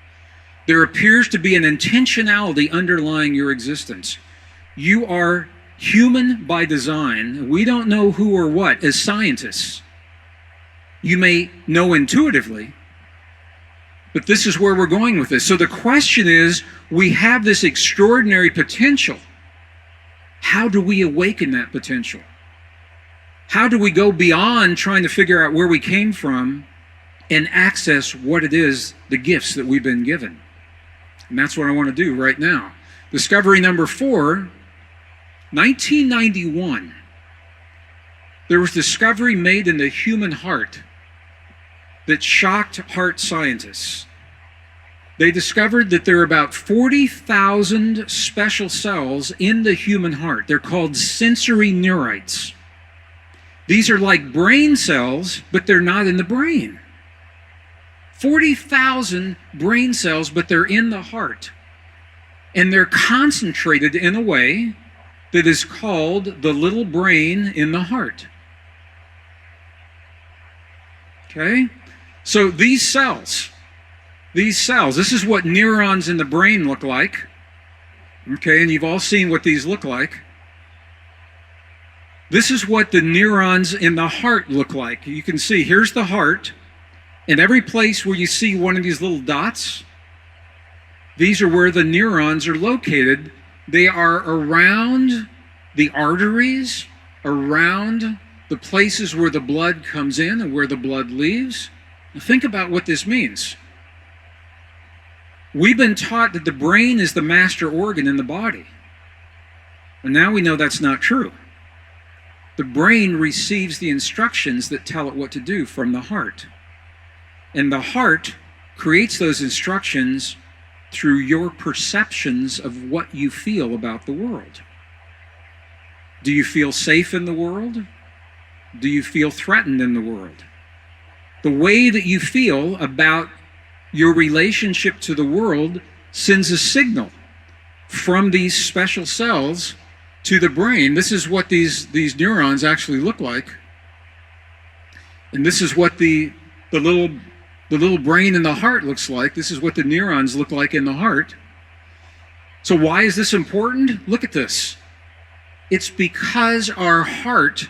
There appears to be an intentionality underlying your existence. You are human by design. We don't know who or what as scientists. You may know intuitively, but this is where we're going with this. So the question is, we have this extraordinary potential. How do we awaken that potential? How do we go beyond trying to figure out where we came from and access what it is, the gifts that we've been given? And that's what I want to do right now. Discovery number 4, 1991. There was discovery made in the human heart that shocked heart scientists. They discovered that there are about 40,000 special cells in the human heart. They're called sensory neurites. These are like brain cells, but they're not in the brain. 40,000 brain cells, but they're in the heart. And they're concentrated in a way that is called the little brain in the heart. Okay? So these cells, this is what neurons in the brain look like. Okay, and you've all seen what these look like. This is what the neurons in the heart look like. You can see, here's the heart, and every place where you see one of these little dots, these are where the neurons are located. They are around the arteries, around the places where the blood comes in and where the blood leaves. Now think about what this means. We've been taught that the brain is the master organ in the body. And now we know that's not true. The brain receives the instructions that tell it what to do from the heart. And the heart creates those instructions through your perceptions of what you feel about the world. Do you feel safe in the world? Do you feel threatened in the world? The way that you feel about your relationship to the world sends a signal from these special cells to the brain. This is what these neurons actually look like. And this is what the little brain in the heart looks like. This is what the neurons look like in the heart. So why is this important? Look at this. It's because our heart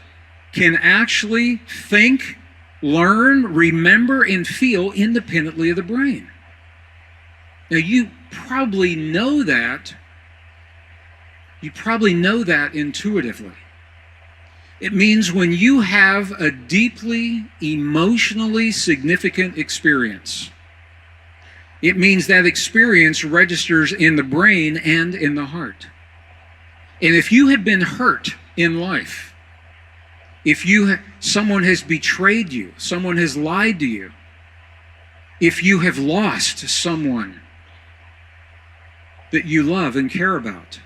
can actually think, learn, remember, and feel independently of the brain. Now you probably know that. You probably know that intuitively. It means when you have a deeply emotionally significant experience, it means that experience registers in the brain and in the heart. And if you have been hurt in life, if someone has betrayed you, someone has lied to you, if you have lost someone that you love and care about,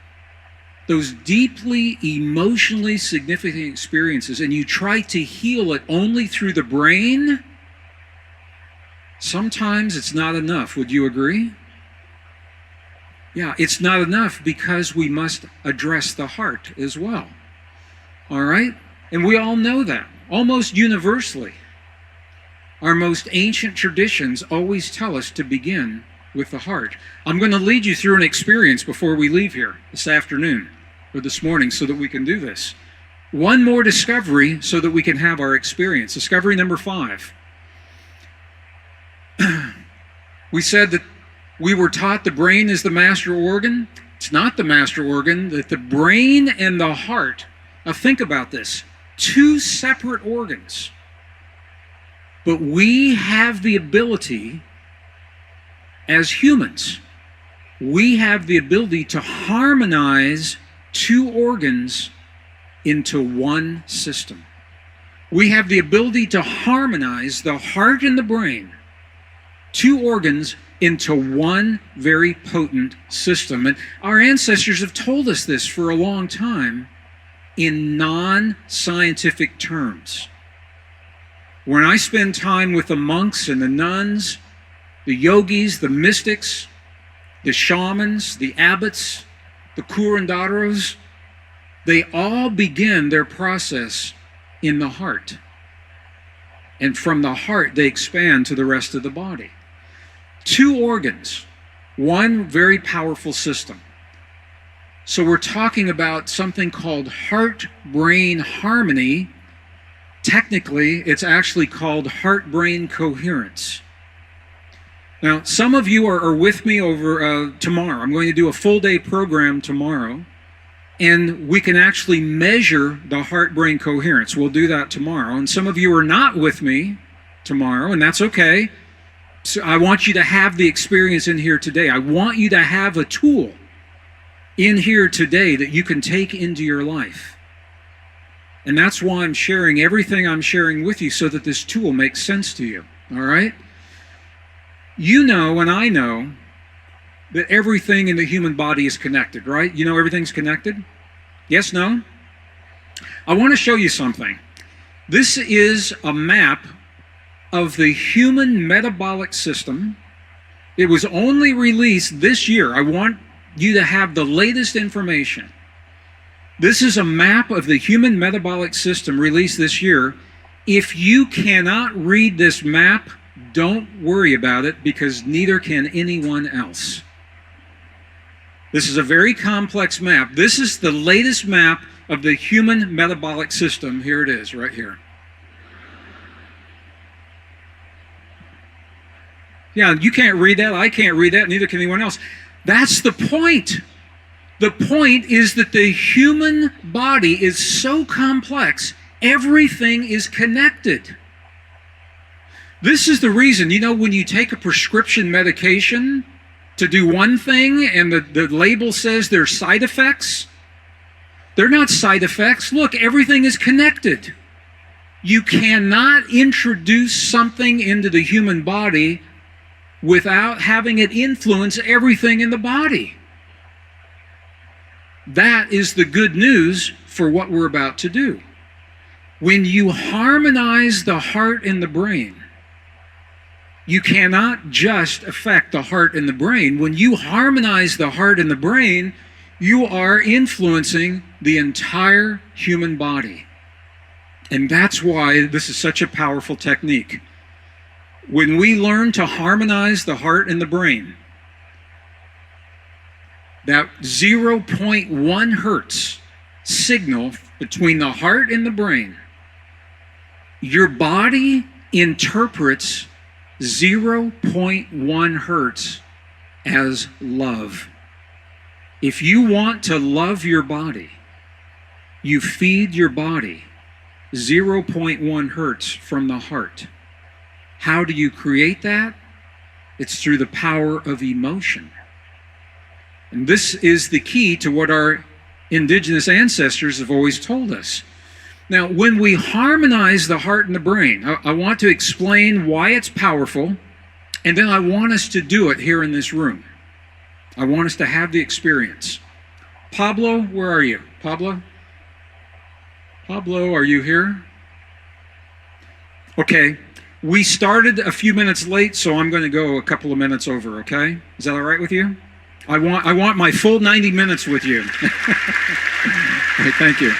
those deeply emotionally significant experiences, and you try to heal it only through the brain, sometimes it's not enough. Would you agree? Yeah, it's not enough because we must address the heart as well. All right? And we all know that, almost universally. Our most ancient traditions always tell us to begin with the heart. I'm going to lead you through an experience before we leave here this afternoon or this morning so that we can do this. One more discovery so that we can have our experience. Discovery number 5. We said that we were taught the brain is the master organ. It's not the master organ, that the brain and the heart. Now think about this. 2 separate organs. But we have the ability, as humans, we have the ability to harmonize 2 organs into one system. We have the ability to harmonize the heart and the brain, 2 organs, into one very potent system. And our ancestors have told us this for a long time in non-scientific terms. When I spend time with the monks and the nuns, the yogis, the mystics, the shamans, the abbots, the curanderos, they all begin their process in the heart. And from the heart, they expand to the rest of the body. 2 organs, one very powerful system. So we're talking about something called heart-brain harmony. Technically, it's actually called heart-brain coherence. Now, some of you are with me over tomorrow. I'm going to do a full-day program tomorrow, and we can actually measure the heart-brain coherence. We'll do that tomorrow. And some of you are not with me tomorrow, and that's okay. So I want you to have the experience in here today. I want you to have a tool in here today that you can take into your life. And that's why I'm sharing everything I'm sharing with you, so that this tool makes sense to you. All right? You know, and I know, that everything in the human body is connected, right? You know everything's connected? Yes, no? I want to show you something. This is a map of the human metabolic system. It was only released this year. I want you to have the latest information. This is a map of the human metabolic system released this year. If you cannot read this map, don't worry about it, because neither can anyone else. This is a very complex map. This is the latest map of the human metabolic system. Here it is, right here. Yeah, you can't read that. I can't read that. Neither can anyone else. That's the point. The point is that the human body is so complex, everything is connected. This is the reason, you know, when you take a prescription medication to do one thing and the label says there's side effects, they're not side effects. Look, everything is connected. You cannot introduce something into the human body without having it influence everything in the body. That is the good news for what we're about to do. When you harmonize the heart and the brain, you cannot just affect the heart and the brain. When you harmonize the heart and the brain, you are influencing the entire human body. And that's why this is such a powerful technique. When we learn to harmonize the heart and the brain, that 0.1 hertz signal between the heart and the brain, your body interprets 0.1 hertz as love. If you want to love your body, you feed your body 0.1 hertz from the heart. How do you create that? It's through the power of emotion. And this is the key to what our indigenous ancestors have always told us. Now, when we harmonize the heart and the brain, I want to explain why it's powerful, and then I want us to do it here in this room. I want us to have the experience. Pablo, where are you? Pablo? Pablo, are you here? Okay, we started a few minutes late, so I'm going to go a couple of minutes over, okay? Is that all right with you? I want my full 90 minutes with you. Right, thank you.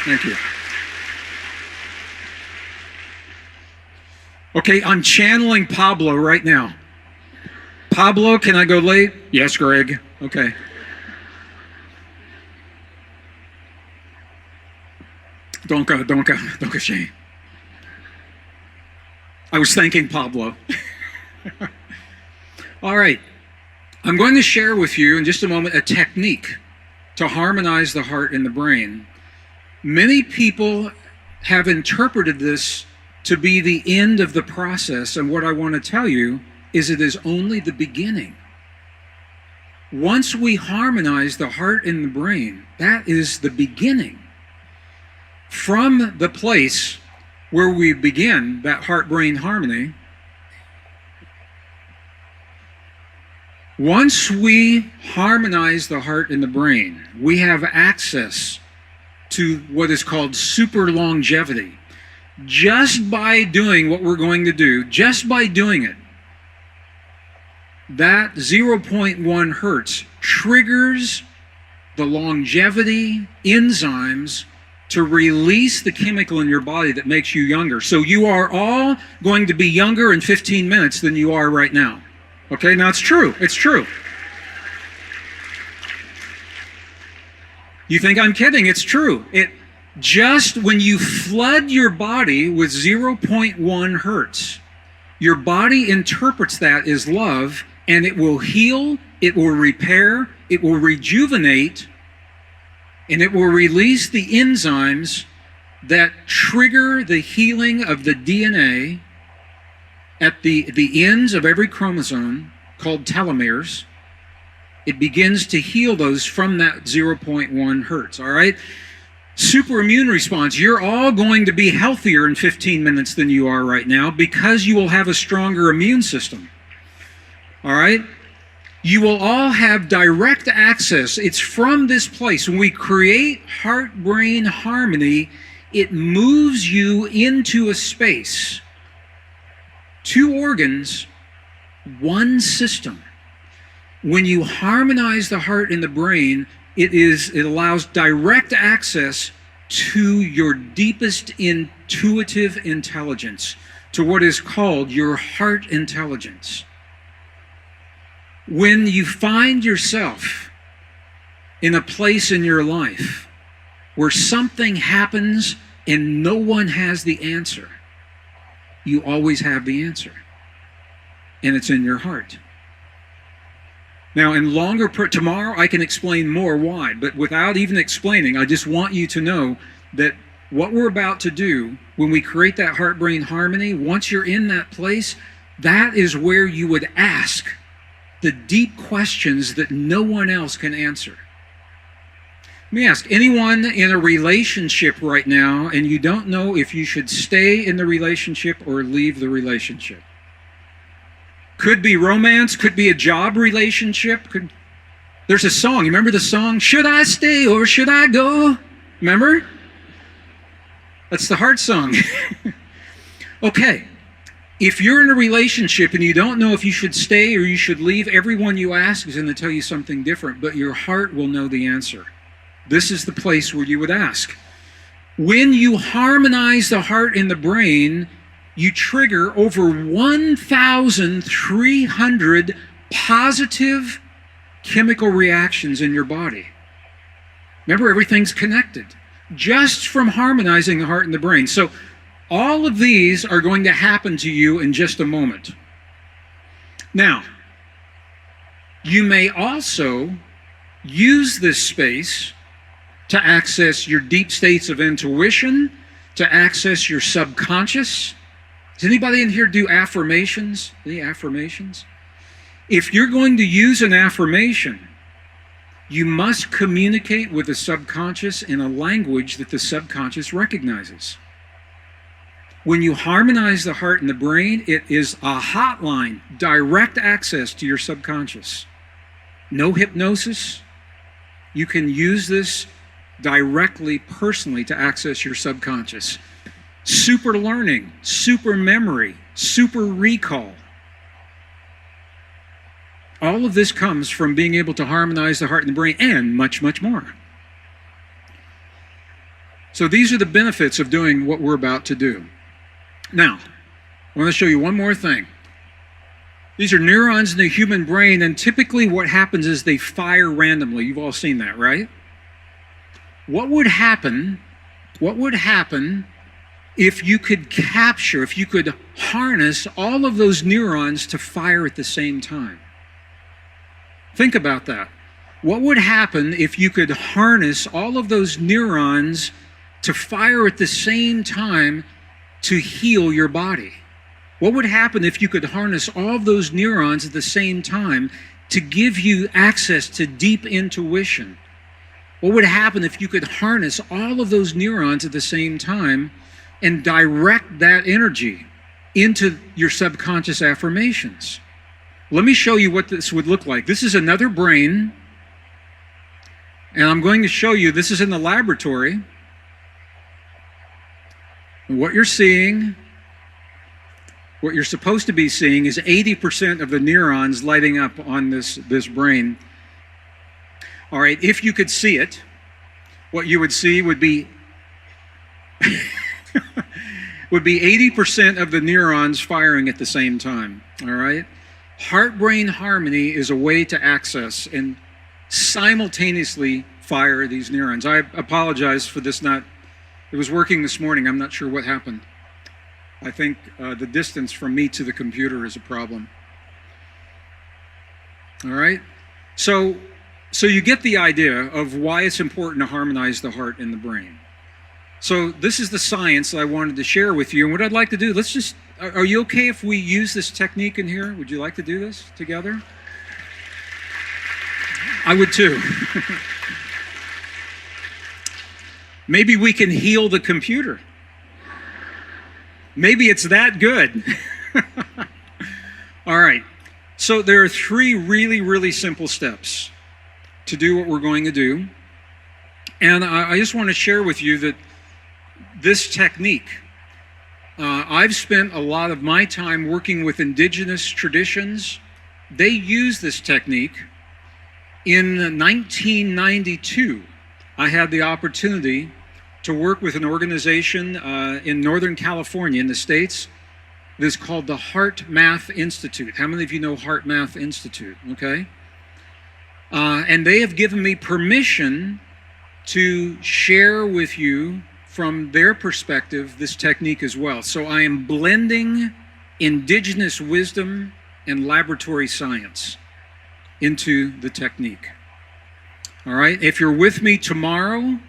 Thank you. Okay, I'm channeling Pablo right now. Pablo, can I go late? Yes, Greg. Okay. Don't go, Shane. I was thanking Pablo. All right. I'm going to share with you in just a moment a technique to harmonize the heart and the brain. Many people have interpreted this to be the end of the process, and what I want to tell you is it is only the beginning. Once we harmonize the heart and the brain, that is the beginning. From the place where we begin that heart-brain harmony, once we harmonize the heart and the brain, we have access to what is called super longevity. Just by doing what we're going to do, just by doing it, that 0.1 hertz triggers the longevity enzymes to release the chemical in your body that makes you younger. So you are all going to be younger in 15 minutes than you are right now. Okay, now it's true. It's true. You think I'm kidding? It's true. Just when you flood your body with 0.1 hertz, your body interprets that as love, and it will heal, it will repair, it will rejuvenate, and it will release the enzymes that trigger the healing of the DNA at the ends of every chromosome, called telomeres. It begins to heal those from that 0.1 hertz, all right? Super immune response. You're all going to be healthier in 15 minutes than you are right now because you will have a stronger immune system, all right? You will all have direct access. It's from this place. When we create heart-brain harmony, it moves you into a space. 2 organs, 1 system. When you harmonize the heart and the brain, it allows direct access to your deepest intuitive intelligence, to what is called your heart intelligence. When you find yourself in a place in your life where something happens and no one has the answer, you always have the answer, and it's in your heart. Now, tomorrow I can explain more why, but without even explaining, I just want you to know that what we're about to do, when we create that heart-brain harmony, once you're in that place, that is where you would ask the deep questions that no one else can answer. Let me ask, anyone in a relationship right now and you don't know if you should stay in the relationship or leave the relationship? Could be romance, could be a job relationship. There's a song, you remember the song, Should I Stay or Should I Go? Remember? That's the heart song. Okay. If you're in a relationship and you don't know if you should stay or you should leave, everyone you ask is going to tell you something different, but your heart will know the answer. This is the place where you would ask. When you harmonize the heart and the brain, you trigger over 1,300 positive chemical reactions in your body. Remember, everything's connected just from harmonizing the heart and the brain. So all of these are going to happen to you in just a moment. Now, you may also use this space to access your deep states of intuition, to access your subconscious. Does anybody in here do affirmations? Any affirmations? If you're going to use an affirmation, you must communicate with the subconscious in a language that the subconscious recognizes. When you harmonize the heart and the brain, it is a hotline, direct access to your subconscious. No hypnosis. You can use this directly, personally, to access your subconscious. Super learning, super memory, super recall. All of this comes from being able to harmonize the heart and the brain, and much, much more. So these are the benefits of doing what we're about to do. Now, I want to show you one more thing. These are neurons in the human brain, and typically what happens is they fire randomly. You've all seen that, right? What would happen if you could capture, if you could harness all of those neurons to fire at the same time? Think about that. What would happen if you could harness all of those neurons to fire at the same time to heal your body? What would happen if you could harness all of those neurons at the same time to give you access to deep intuition? What would happen if you could harness all of those neurons at the same time and direct that energy into your subconscious affirmations? Let me show you what this would look like. This is another brain, and I'm going to show you, this is in the laboratory. What you're seeing, what you're supposed to be seeing, is 80% of the neurons lighting up on this brain. All right, if you could see it, what you would see would be would be 80% of the neurons firing at the same time, all right? Heart-brain harmony is a way to access and simultaneously fire these neurons. I apologize for this it was working this morning. I'm not sure what happened. I think the distance from me to the computer is a problem. All right? So you get the idea of why it's important to harmonize the heart and the brain. So this is the science that I wanted to share with you. And what I'd like to do, are you okay if we use this technique in here? Would you like to do this together? I would too. Maybe we can heal the computer. Maybe it's that good. All right. So there are 3 really, really simple steps to do what we're going to do. And I just want to share with you that this technique, I've spent a lot of my time working with indigenous traditions. They use this technique. In 1992, I had the opportunity to work with an organization in Northern California in the States that is called the Heart Math Institute. How many of you know Heart Math Institute? Okay. And they have given me permission to share with you from their perspective this technique as well. So I am blending indigenous wisdom and laboratory science into the technique. All right. If you're with me tomorrow,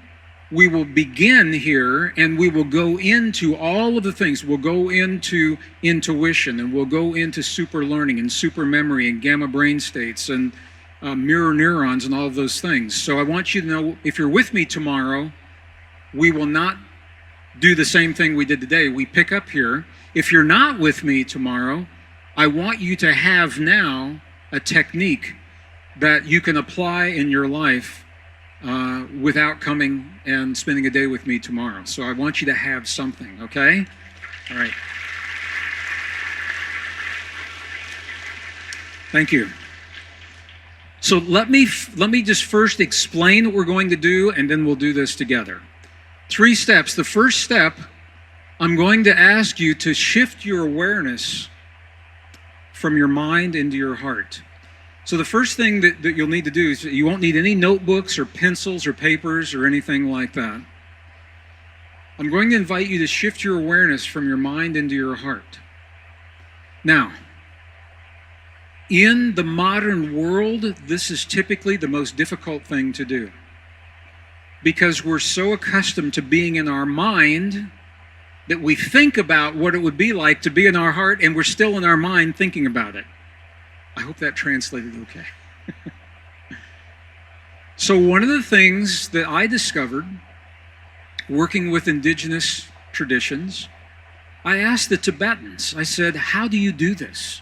we will begin here and we will go into all of the things. We'll go into intuition and we'll go into super learning and super memory and gamma brain states and mirror neurons and all of those things. So I want you to know, if you're with me tomorrow, we will not do the same thing we did today. We pick up here. If you're not with me tomorrow, I want you to have now a technique that you can apply in your life without coming and spending a day with me tomorrow. So I want you to have something, okay? All right. Thank you. So let me just first explain what we're going to do, and then we'll do this together. 3 steps. The first step, I'm going to ask you to shift your awareness from your mind into your heart. So the first thing that you'll need to do is you won't need any notebooks or pencils or papers or anything like that. I'm going to invite you to shift your awareness from your mind into your heart. Now, in the modern world, this is typically the most difficult thing to do because we're so accustomed to being in our mind that we think about what it would be like to be in our heart, and we're still in our mind thinking about it. I hope that translated okay. So one of the things that I discovered working with indigenous traditions, I asked the Tibetans, I said, how do you do this?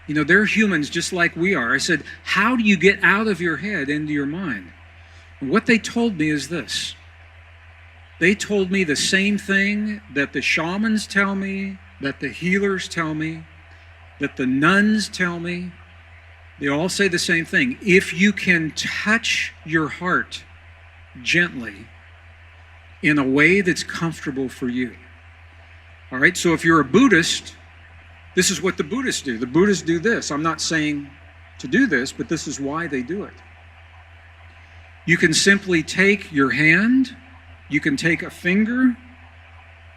You know, they're humans just like we are. I said, how do you get out of your head into your mind? And what they told me is this. They told me the same thing that the shamans tell me, that the healers tell me, that the nuns tell me. They all say the same thing. If you can touch your heart gently in a way that's comfortable for you. All right, so if you're a Buddhist, this is what the Buddhists do. The Buddhists do this. I'm not saying to do this, but this is why they do it. You can simply take your hand, you can take a finger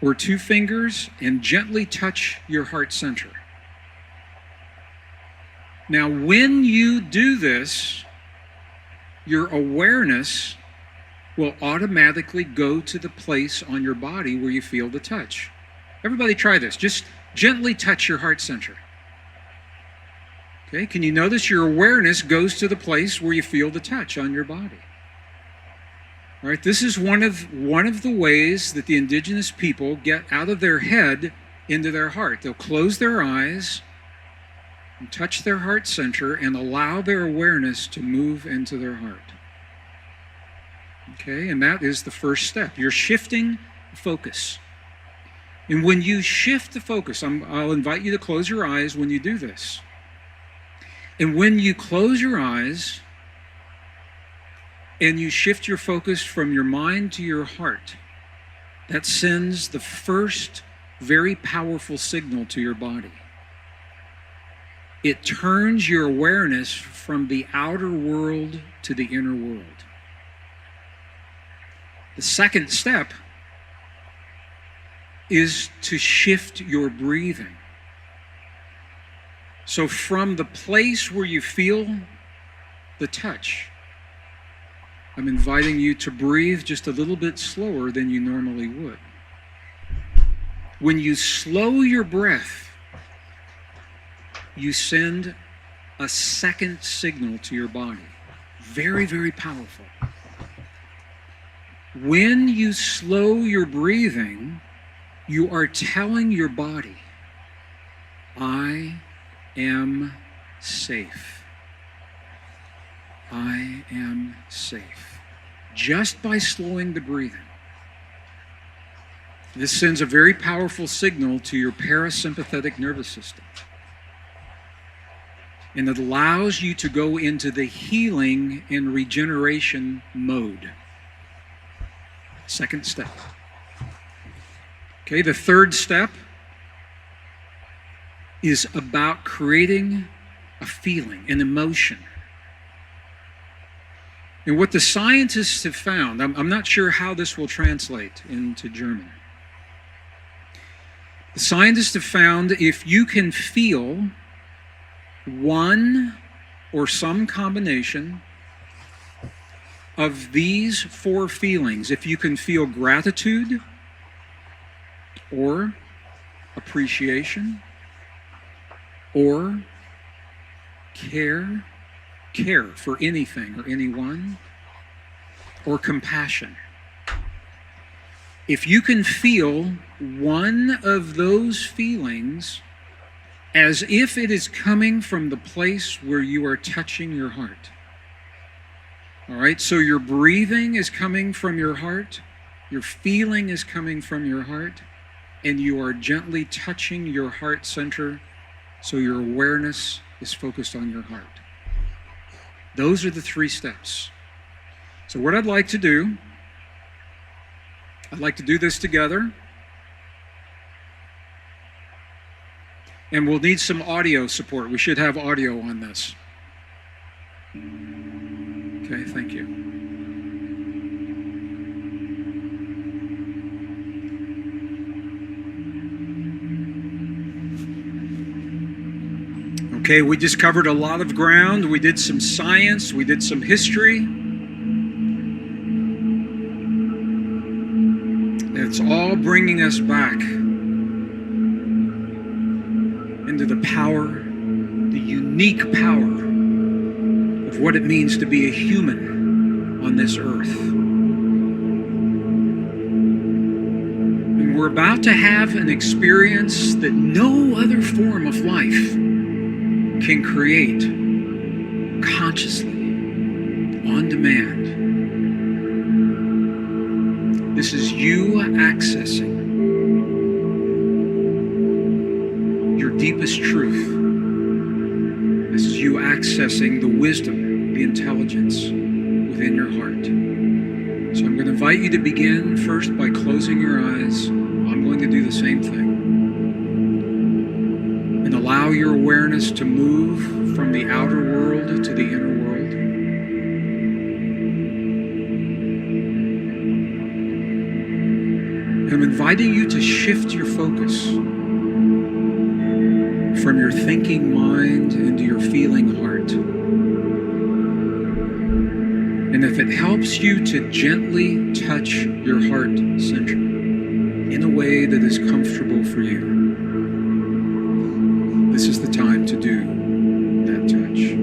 or 2 fingers and gently touch your heart center. Now, when you do this, your awareness will automatically go to the place on your body where you feel the touch. Everybody try this. Just gently touch your heart center. Okay, can you notice your awareness goes to the place where you feel the touch on your body? All right, this is one of the ways that the indigenous people get out of their head into their heart. They'll close their eyes and touch their heart center and allow their awareness to move into their heart. Okay, and that is the first step. You're shifting focus. And when you shift the focus, I'll invite you to close your eyes when you do this. And when you close your eyes and you shift your focus from your mind to your heart, that sends the first very powerful signal to your body. It turns your awareness from the outer world to the inner world. The second step is to shift your breathing. So from the place where you feel the touch, I'm inviting you to breathe just a little bit slower than you normally would. When you slow your breath, you send a second signal to your body. Very, very powerful. When you slow your breathing, you are telling your body, I am safe. I am safe. Just by slowing the breathing. This sends a very powerful signal to your parasympathetic nervous system. And it allows you to go into the healing and regeneration mode. Second step. Okay, the third step is about creating a feeling, an emotion. And what the scientists have found, I'm not sure how this will translate into German. The scientists have found if you can feel one or some combination of these four feelings, if you can feel gratitude or appreciation or care for anything or anyone, or compassion. If you can feel one of those feelings as if it is coming from the place where you are touching your heart. All right, so your breathing is coming from your heart, your feeling is coming from your heart, and you are gently touching your heart center so your awareness is focused on your heart. Those are the three steps. So what I'd like to do this together. And we'll need some audio support. We should have audio on this. Okay, thank you. Okay, we just covered a lot of ground. We did some science. We did some history. It's all bringing us back into the power, the unique power of what it means to be a human on this earth. And we're about to have an experience that no other form of life can create consciously, on demand. This is you accessing your deepest truth. This is you accessing the wisdom, the intelligence within your heart. So I'm going to invite you to begin first by closing your eyes. I'm going to do the same thing. And allow your awareness to move from the outer world to the inner world. I'm inviting you to shift your focus from your thinking mind into your feeling heart. And if it helps you to gently touch your heart center in a way that is comfortable for you, this is the time to do that touch.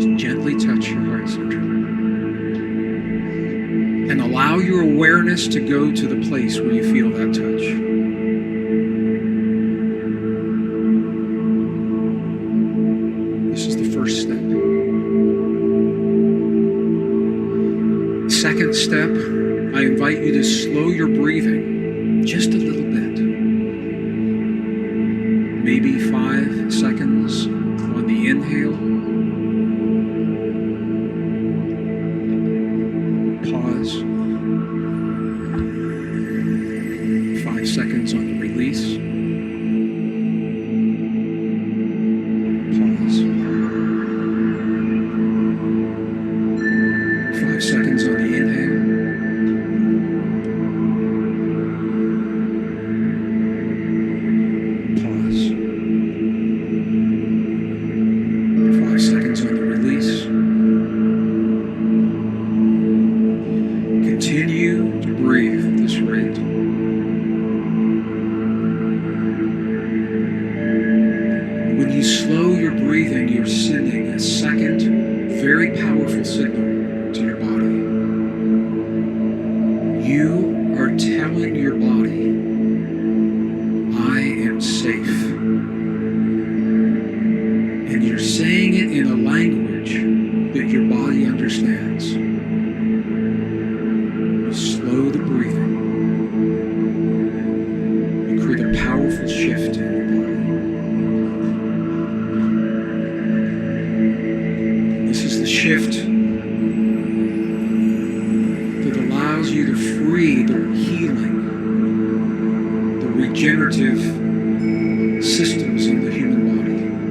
Just gently touch your heart center. And allow your awareness to go to the place where you feel that touch. This is the first step. Second step, I invite you to slow your breathing just a little bit. Maybe 5 seconds on the inhale. Pause. When you slow your breathing, you're sending a second, very powerful signal to your body. You are telling your body, I am safe. And you're saying it in a language that your body understands. You slow the breathing. You create a powerful shift in your body. This is the shift that allows you to free the healing, the regenerative systems in the human body.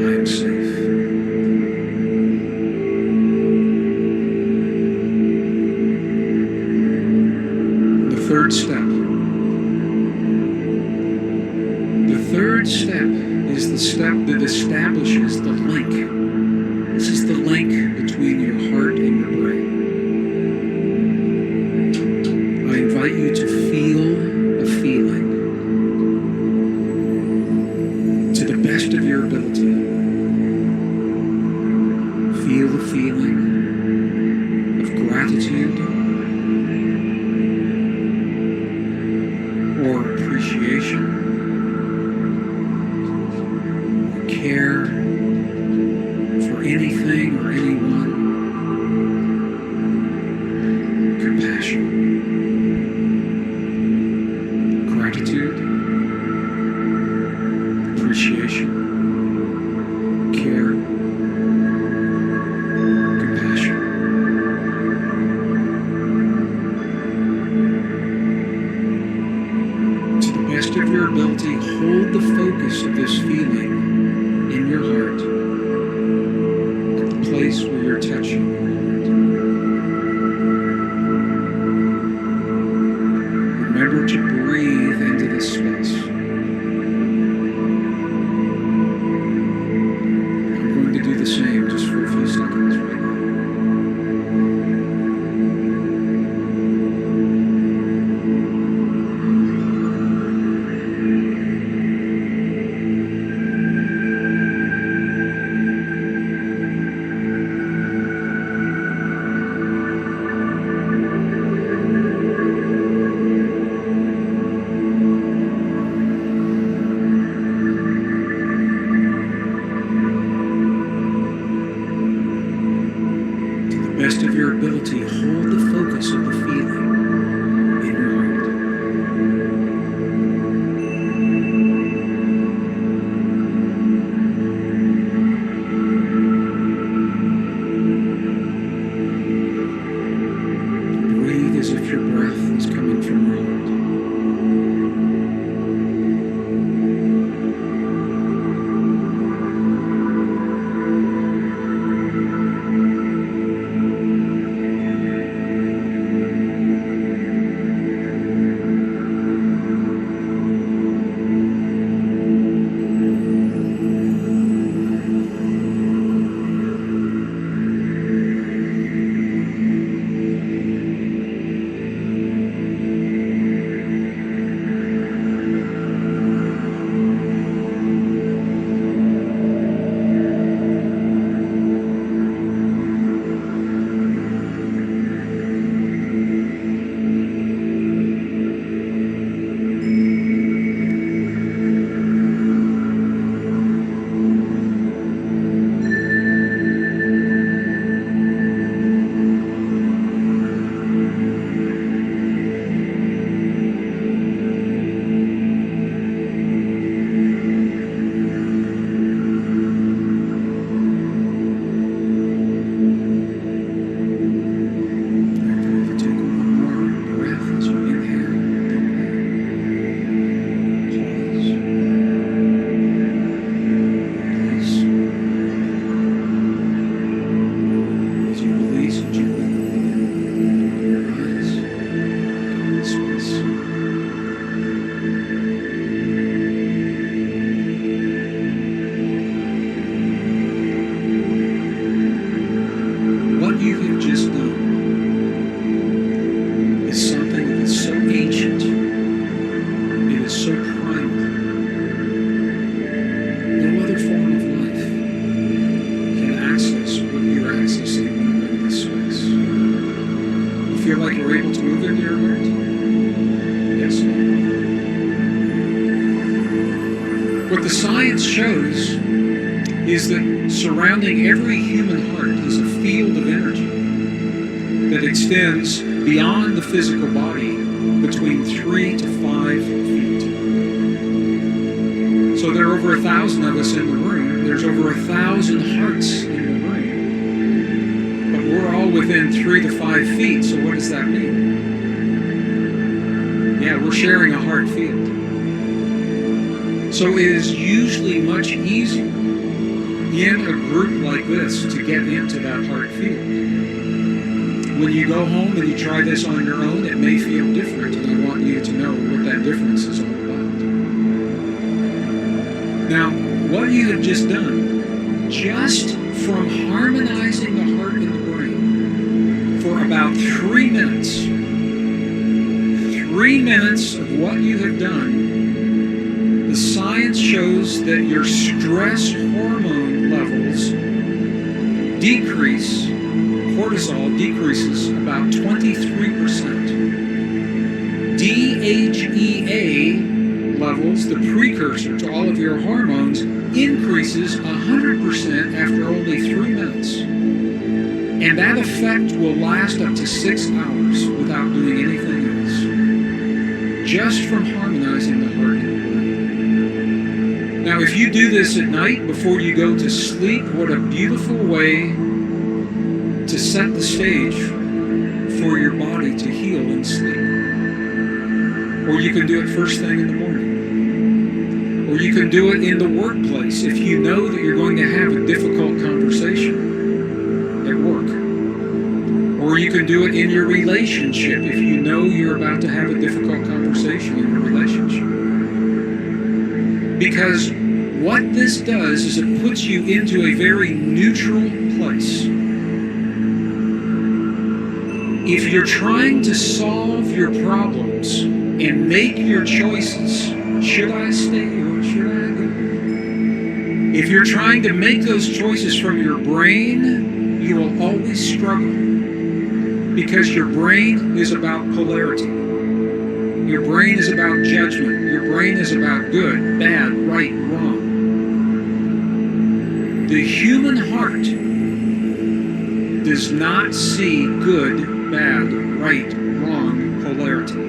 I am safe. The third step. The third step is the step that establishes the link. This is the link between your heart and your brain. I invite you to feel a feeling to the best of your ability. Feel the feeling of gratitude or appreciation or care for anything or anyone. Compassion, gratitude, appreciation, care, compassion. To the best of your ability, hold the focus of this feeling in your heart at the place where you're touching your heart. Remember to breathe into this space. I'm going to do the same just for a few seconds right now. Best of your ability, hold the focus of the feeling in your heart. Breathe as if your breath is coming from your heart. What the science shows is that surrounding every human heart is a field of energy that extends beyond the physical body between 3 to 5 feet. So there are over 1,000 of us in the room. There's over 1,000 hearts in the room. But we're all within 3 to 5 feet, so what does that mean? Yeah, we're sharing a heart field. So it is usually much easier in a group like this to get into that heart field. When you go home and you try this on your own, it may feel different, and I want you to know what that difference is all about. Now, what you have just done, just from harmonizing the heart and the brain for about 3 minutes, 3 minutes of what you have done, the science shows that your stress hormone levels decrease. Cortisol decreases about 23%. DHEA levels, the precursor to all of your hormones, increases 100% after only 3 minutes. And that effect will last up to 6 hours without doing anything else. Just from harmonizing the heart and the brain. Now, if you do this at night before you go to sleep, what a beautiful way to set the stage for your body to heal and sleep. Or you can do it first thing in the morning. Or you can do it in the workplace if you know that you're going to have a difficult conversation at work. Or you can do it in your relationship if you know you're about to have a difficult conversation in your relationship. Because what this does is it puts you into a very neutral place. If you're trying to solve your problems and make your choices, should I stay or should I go? If you're trying to make those choices from your brain, you will always struggle. Because your brain is about polarity. Your brain is about judgment. Your brain is about good, bad, right, wrong. The human heart does not see good, bad, right, wrong polarity.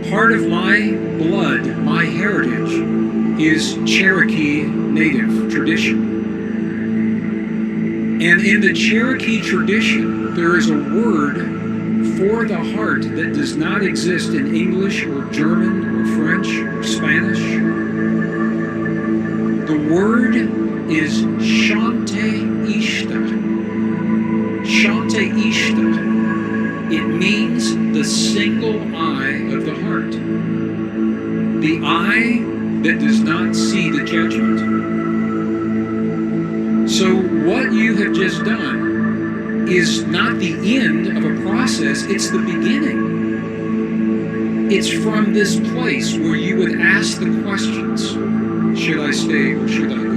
Part of my blood, my heritage, is Cherokee Native tradition. And in the Cherokee tradition, there is a word for the heart that does not exist in English or German or French or Spanish. The word is Shante Ishta. Shante Ishta. It means the single eye of the heart. The eye that does not see the judgment. So what you have just done is not the end of a process, it's the beginning. It's from this place where you would ask the questions, should I stay or should I go?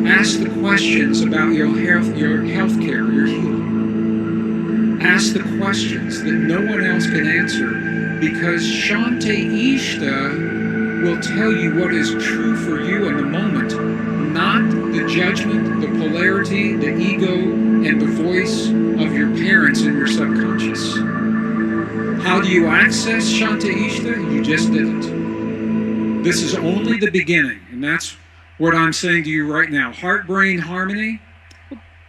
Ask the questions about your health care, your healing. Ask the questions that no one else can answer, because Shante Ishta will tell you what is true for you in the moment, not the judgment, the polarity, the ego, and the voice of your parents in your subconscious. How do you access Shante Ishta? You just did it. This is only the beginning, and that's what I'm saying to you right now. Heart-brain harmony,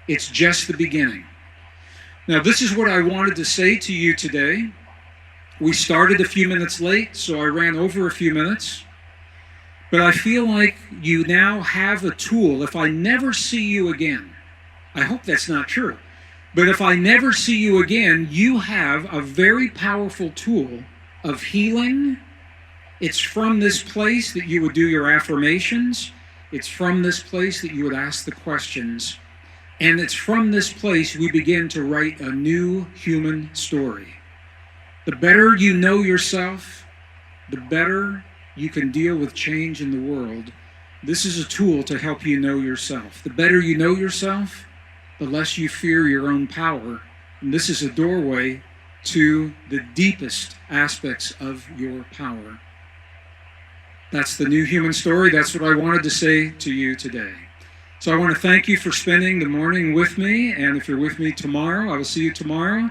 it's just the beginning. Now, this is what I wanted to say to you today. We started a few minutes late, so I ran over a few minutes. But I feel like you now have a tool. If I never see you again, I hope that's not true, but if I never see you again, you have a very powerful tool of healing. It's from this place that you would do your affirmations. It's from this place that you would ask the questions. And it's from this place we begin to write a new human story. The better you know yourself, the better you can deal with change in the world. This is a tool to help you know yourself. The better you know yourself, the less you fear your own power. And this is a doorway to the deepest aspects of your power. That's the new human story. That's what I wanted to say to you today. So I want to thank you for spending the morning with me, and if you're with me tomorrow, I will see you tomorrow.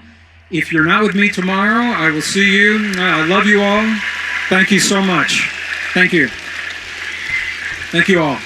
If you're not with me tomorrow, I will see you. I love you all. Thank you so much. Thank you. Thank you all.